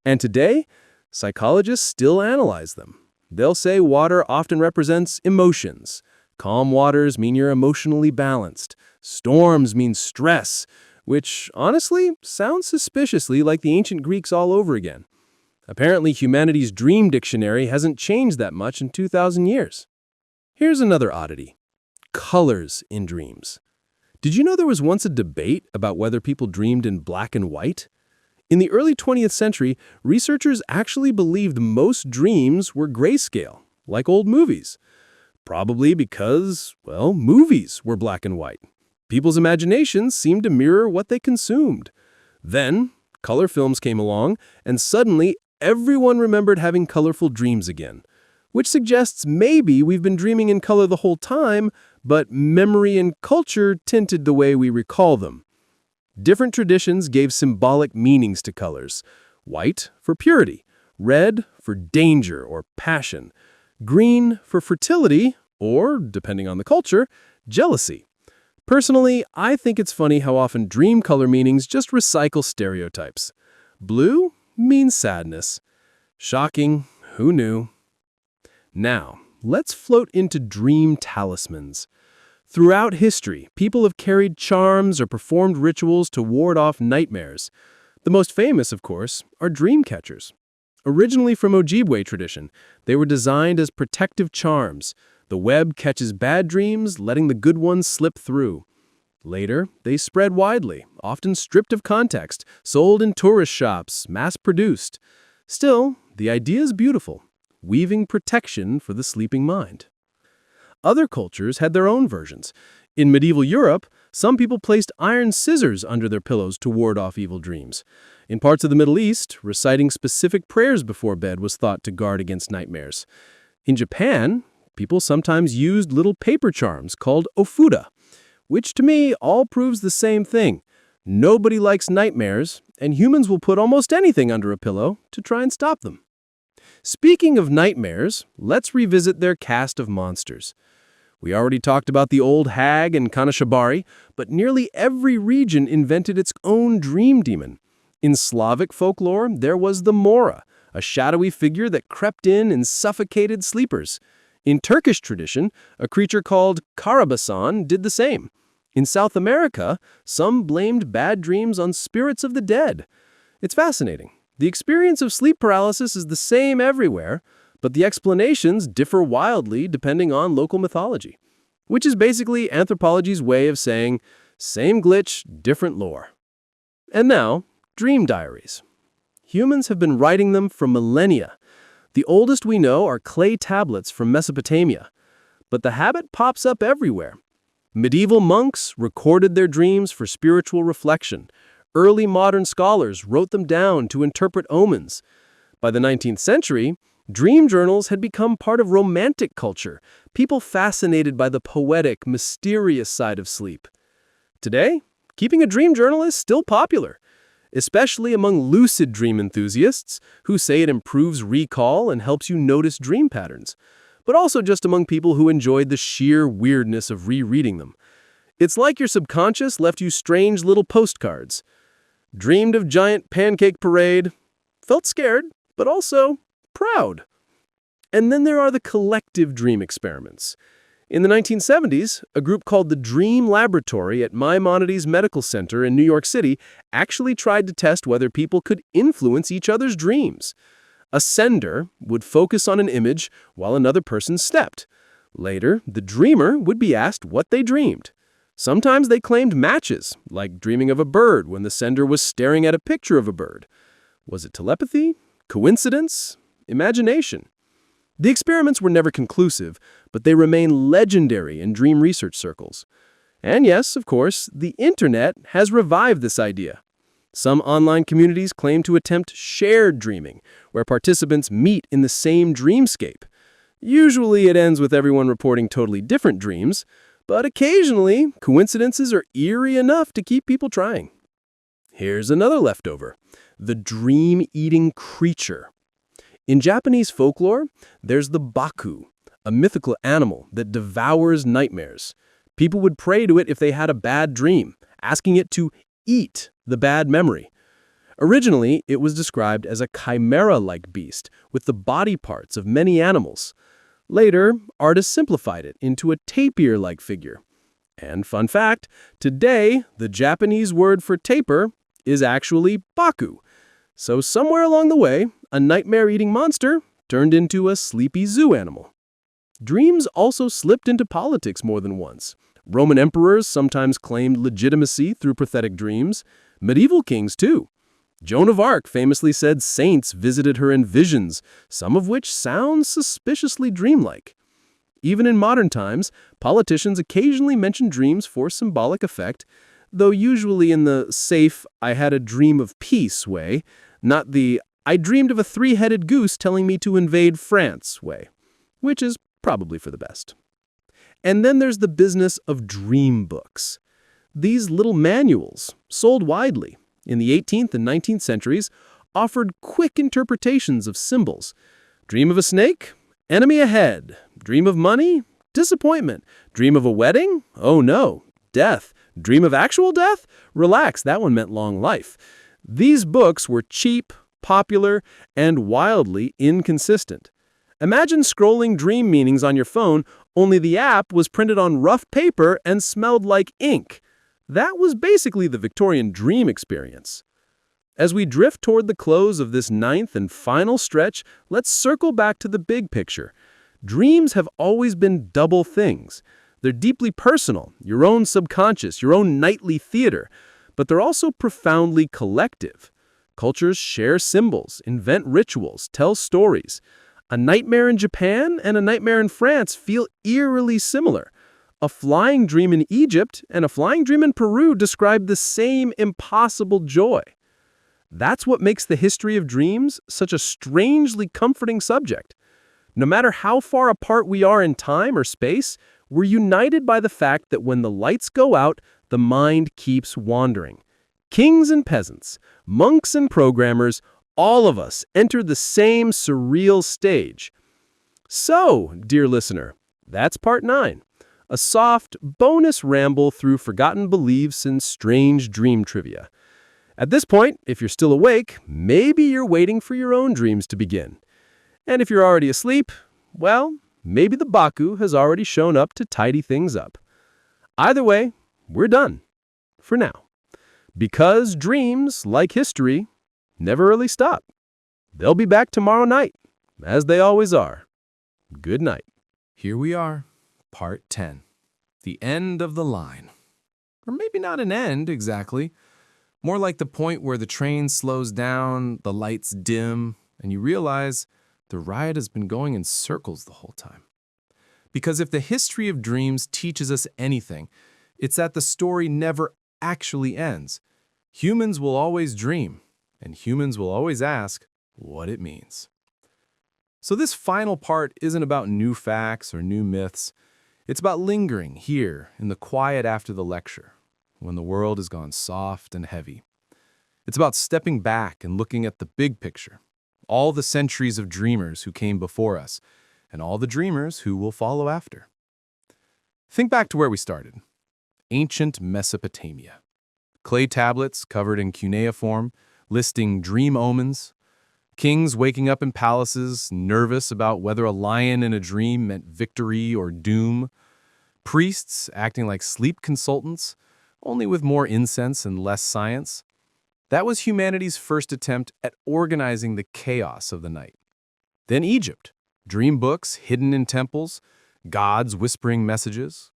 And today, psychologists still analyze them. They'll say water often represents emotions. Calm waters mean you're emotionally balanced. Storms mean stress, which honestly sounds suspiciously like the ancient Greeks all over again. Apparently, humanity's dream dictionary hasn't changed that much in 2,000 years. Here's another oddity. Colors in dreams. Did you know there was once a debate about whether people dreamed in black and white? In the early 20th century, researchers actually believed most dreams were grayscale, like old movies. Probably because, well, movies were black and white. People's imaginations seemed to mirror what they consumed. Then, color films came along, and suddenly everyone remembered having colorful dreams again, which suggests maybe we've been dreaming in color the whole time, but memory and culture tinted the way we recall them. Different traditions gave symbolic meanings to colors. White for purity, red for danger or passion, green for fertility, or, depending on the culture, jealousy. Personally, I think it's funny how often dream color meanings just recycle stereotypes. Blue means sadness. Shocking, who knew? Now, let's float into dream talismans. Throughout history, people have carried charms or performed rituals to ward off nightmares. The most famous, of course, are dream catchers. Originally from Ojibwe tradition, they were designed as protective charms. The web catches bad dreams, letting the good ones slip through. Later, they spread widely, often stripped of context, sold in tourist shops, mass-produced. Still, the idea is beautiful, weaving protection for the sleeping mind. Other cultures had their own versions. In medieval Europe, some people placed iron scissors under their pillows to ward off evil dreams. In parts of the Middle East, reciting specific prayers before bed was thought to guard against nightmares. In Japan, people sometimes used little paper charms called ofuda, which to me all proves the same thing. Nobody likes nightmares, and humans will put almost anything under a pillow to try and stop them. Speaking of nightmares, let's revisit their cast of monsters. We already talked about the old hag and Kanashibari, but nearly every region invented its own dream demon. In Slavic folklore, there was the Mora, a shadowy figure that crept in and suffocated sleepers. In Turkish tradition, a creature called Karabasan did the same. In South America, some blamed bad dreams on spirits of the dead. It's fascinating. The experience of sleep paralysis is the same everywhere, but the explanations differ wildly depending on local mythology, which is basically anthropology's way of saying, same glitch, different lore. And now, dream diaries. Humans have been writing them for millennia. The oldest we know are clay tablets from Mesopotamia, but the habit pops up everywhere. Medieval monks recorded their dreams for spiritual reflection. Early modern scholars wrote them down to interpret omens. By the 19th century, dream journals had become part of romantic culture, people fascinated by the poetic, mysterious side of sleep. Today, keeping a dream journal is still popular, especially among lucid dream enthusiasts who say it improves recall and helps you notice dream patterns, but also just among people who enjoyed the sheer weirdness of rereading them. It's like your subconscious left you strange little postcards. Dreamed of giant pancake parade, felt scared, but also proud. And then there are the collective dream experiments. In the 1970s, a group called the Dream Laboratory at Maimonides Medical Center in New York City actually tried to test whether people could influence each other's dreams. A sender would focus on an image while another person stepped. Later, the dreamer would be asked what they dreamed. Sometimes they claimed matches, like dreaming of a bird when the sender was staring at a picture of a bird. Was it telepathy? Coincidence? Imagination? The experiments were never conclusive, but they remain legendary in dream research circles. And yes, of course, the internet has revived this idea. Some online communities claim to attempt shared dreaming, where participants meet in the same dreamscape. Usually it ends with everyone reporting totally different dreams, but occasionally coincidences are eerie enough to keep people trying. Here's another leftover: the dream-eating creature. In Japanese folklore, there's the baku, a mythical animal that devours nightmares. People would pray to it if they had a bad dream, asking it to eat the bad memory. Originally, it was described as a chimera-like beast with the body parts of many animals. Later, artists simplified it into a tapir-like figure. And fun fact, today, the Japanese word for tapir is actually baku. So somewhere along the way, a nightmare-eating monster turned into a sleepy zoo animal. Dreams also slipped into politics more than once. Roman emperors sometimes claimed legitimacy through prophetic dreams. Medieval kings, too. Joan of Arc famously said saints visited her in visions, some of which sound suspiciously dreamlike. Even in modern times, politicians occasionally mention dreams for symbolic effect, though usually in the safe, "I had a dream of peace" way, not the "I dreamed of a three-headed goose telling me to invade France" way, which is probably for the best. And then there's the business of dream books. These little manuals, sold widely in the 18th and 19th centuries, offered quick interpretations of symbols. Dream of a snake? Enemy ahead. Dream of money? Disappointment. Dream of a wedding? Oh no, death. Dream of actual death? Relax, that one meant long life. These books were cheap, popular, and wildly inconsistent. Imagine scrolling dream meanings on your phone, only the app was printed on rough paper and smelled like ink. That was basically the Victorian dream experience. As we drift toward the close of this ninth and final stretch, let's circle back to the big picture. Dreams have always been double things. They're deeply personal, your own subconscious, your own nightly theater, but they're also profoundly collective. Cultures share symbols, invent rituals, tell stories. A nightmare in Japan and a nightmare in France feel eerily similar. A flying dream in Egypt and a flying dream in Peru describe the same impossible joy. That's what makes the history of dreams such a strangely comforting subject. No matter how far apart we are in time or space, we're united by the fact that when the lights go out, the mind keeps wandering. Kings and peasants, monks and programmers, all of us enter the same surreal stage. So, dear listener, that's part 9. A soft, bonus ramble through forgotten beliefs and strange dream trivia. At this point, if you're still awake, maybe you're waiting for your own dreams to begin. And if you're already asleep, well, maybe the Baku has already shown up to tidy things up. Either way, we're done. For now. Because dreams, like history, never really stop. They'll be back tomorrow night, as they always are. Good night. Here we are, part 10. The end of the line. Or maybe not an end, exactly. More like the point where the train slows down, the lights dim, and you realize the ride has been going in circles the whole time. Because if the history of dreams teaches us anything, it's that the story never actually ends. Humans will always dream, and humans will always ask what it means. So this final part isn't about new facts or new myths. It's about lingering here in the quiet after the lecture, when the world has gone soft and heavy. It's about stepping back and looking at the big picture, all the centuries of dreamers who came before us, and all the dreamers who will follow after. Think back to where we started. Ancient Mesopotamia. Clay tablets covered in cuneiform, listing dream omens. Kings waking up in palaces, nervous about whether a lion in a dream meant victory or doom. Priests acting like sleep consultants, only with more incense and less science. That was humanity's first attempt at organizing the chaos of the night. Then Egypt, dream books hidden in temples, gods whispering messages.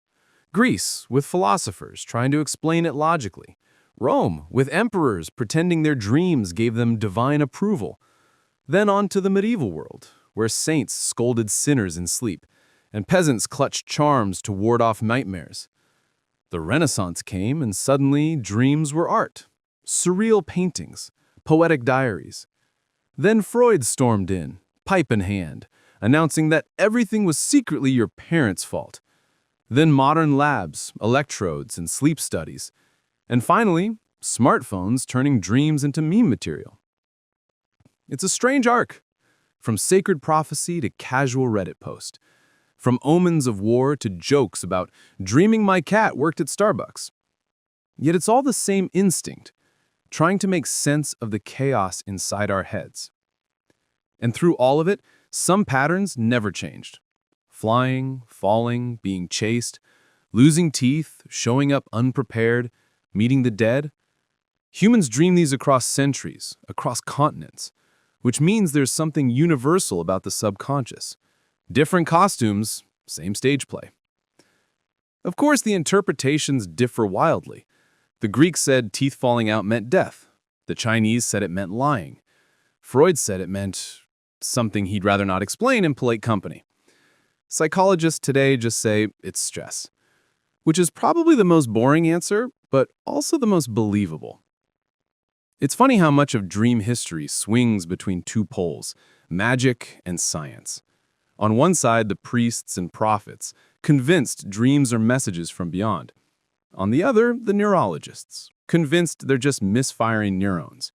Greece, with philosophers trying to explain it logically. Rome, with emperors pretending their dreams gave them divine approval. Then on to the medieval world, where saints scolded sinners in sleep, and peasants clutched charms to ward off nightmares. The Renaissance came, and suddenly dreams were art. Surreal paintings, poetic diaries. Then Freud stormed in, pipe in hand, announcing that everything was secretly your parents' fault. Then modern labs, electrodes, and sleep studies. And finally, smartphones turning dreams into meme material. It's a strange arc, from sacred prophecy to casual Reddit post, from omens of war to jokes about dreaming my cat worked at Starbucks. Yet it's all the same instinct, trying to make sense of the chaos inside our heads. And through all of it, some patterns never changed. Flying, falling, being chased, losing teeth, showing up unprepared, meeting the dead. Humans dream these across centuries, across continents, which means there's something universal about the subconscious. Different costumes, same stage play. Of course, the interpretations differ wildly. The Greeks said teeth falling out meant death. The Chinese said it meant lying. Freud said it meant something he'd rather not explain in polite company. Psychologists today just say it's stress, which is probably the most boring answer, but also the most believable. It's funny how much of dream history swings between two poles, magic and science. On one side, the priests and prophets, convinced dreams are messages from beyond. On the other, the neurologists, convinced they're just misfiring neurons.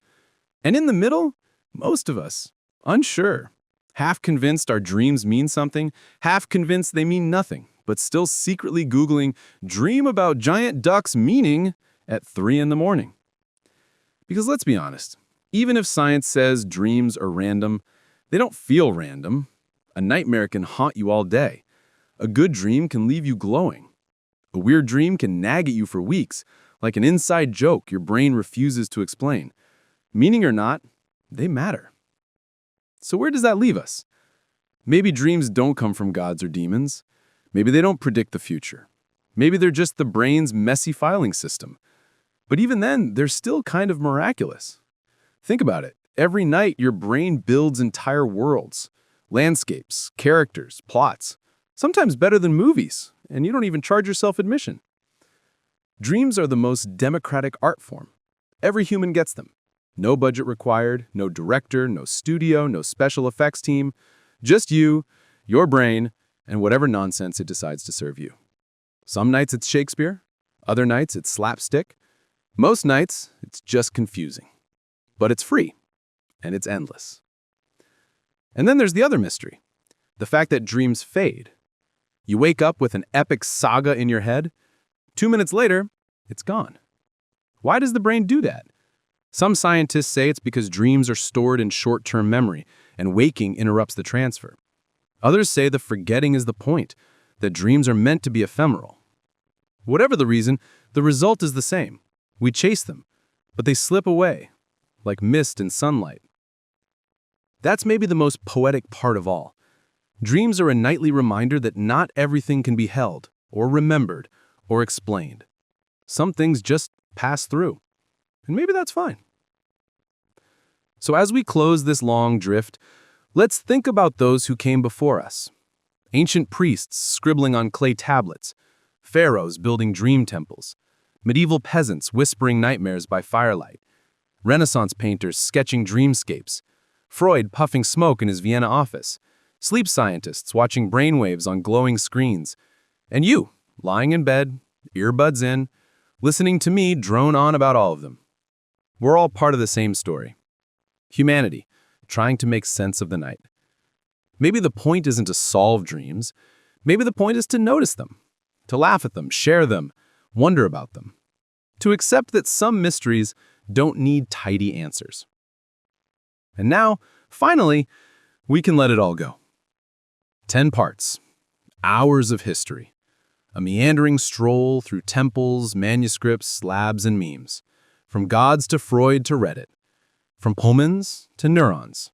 And in the middle, most of us, unsure, half convinced our dreams mean something, half convinced they mean nothing, but still secretly Googling "dream about giant ducks meaning" at 3 in the morning. Because let's be honest, even if science says dreams are random, they don't feel random. A nightmare can haunt you all day. A good dream can leave you glowing. A weird dream can nag at you for weeks, like an inside joke your brain refuses to explain. Meaning or not, they matter. So where does that leave us? Maybe dreams don't come from gods or demons. Maybe they don't predict the future. Maybe they're just the brain's messy filing system. But even then, they're still kind of miraculous. Think about it. Every night, your brain builds entire worlds, landscapes, characters, plots, sometimes better than movies, and you don't even charge yourself admission. Dreams are the most democratic art form. Every human gets them. No budget required, no director, no studio, no special effects team. Just you, your brain, and whatever nonsense it decides to serve you. Some nights it's Shakespeare, other nights it's slapstick. Most nights it's just confusing. But it's free, and it's endless. And then there's the other mystery, the fact that dreams fade. You wake up with an epic saga in your head. 2 minutes later, it's gone. Why does the brain do that? Some scientists say it's because dreams are stored in short-term memory, and waking interrupts the transfer. Others say the forgetting is the point, that dreams are meant to be ephemeral. Whatever the reason, the result is the same. We chase them, but they slip away, like mist in sunlight. That's maybe the most poetic part of all. Dreams are a nightly reminder that not everything can be held, or remembered, or explained. Some things just pass through, and maybe that's fine. So as we close this long drift, let's think about those who came before us. Ancient priests scribbling on clay tablets, pharaohs building dream temples, medieval peasants whispering nightmares by firelight, Renaissance painters sketching dreamscapes, Freud puffing smoke in his Vienna office, sleep scientists watching brainwaves on glowing screens, and you, lying in bed, earbuds in, listening to me drone on about all of them. We're all part of the same story. Humanity, trying to make sense of the night. Maybe the point isn't to solve dreams. Maybe the point is to notice them, to laugh at them, share them, wonder about them, to accept that some mysteries don't need tidy answers. And now, finally, we can let it all go. 10 parts, hours of history, a meandering stroll through temples, manuscripts, labs, and memes, from gods to Freud to Reddit, from omens to neurons,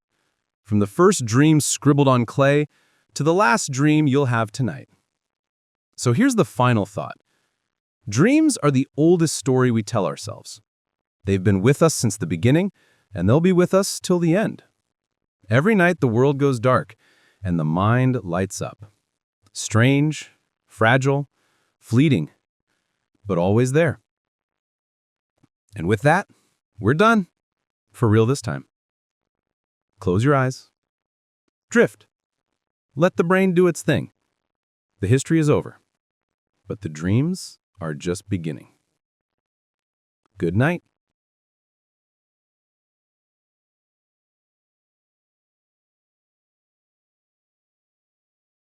from the first dream scribbled on clay to the last dream you'll have tonight. So here's the final thought. Dreams are the oldest story we tell ourselves. They've been with us since the beginning, and they'll be with us till the end. Every night the world goes dark, and the mind lights up. Strange, fragile, fleeting, but always there. And with that, we're done. For real this time. Close your eyes. Drift. Let the brain do its thing. The history is over, but the dreams are just beginning. Good night.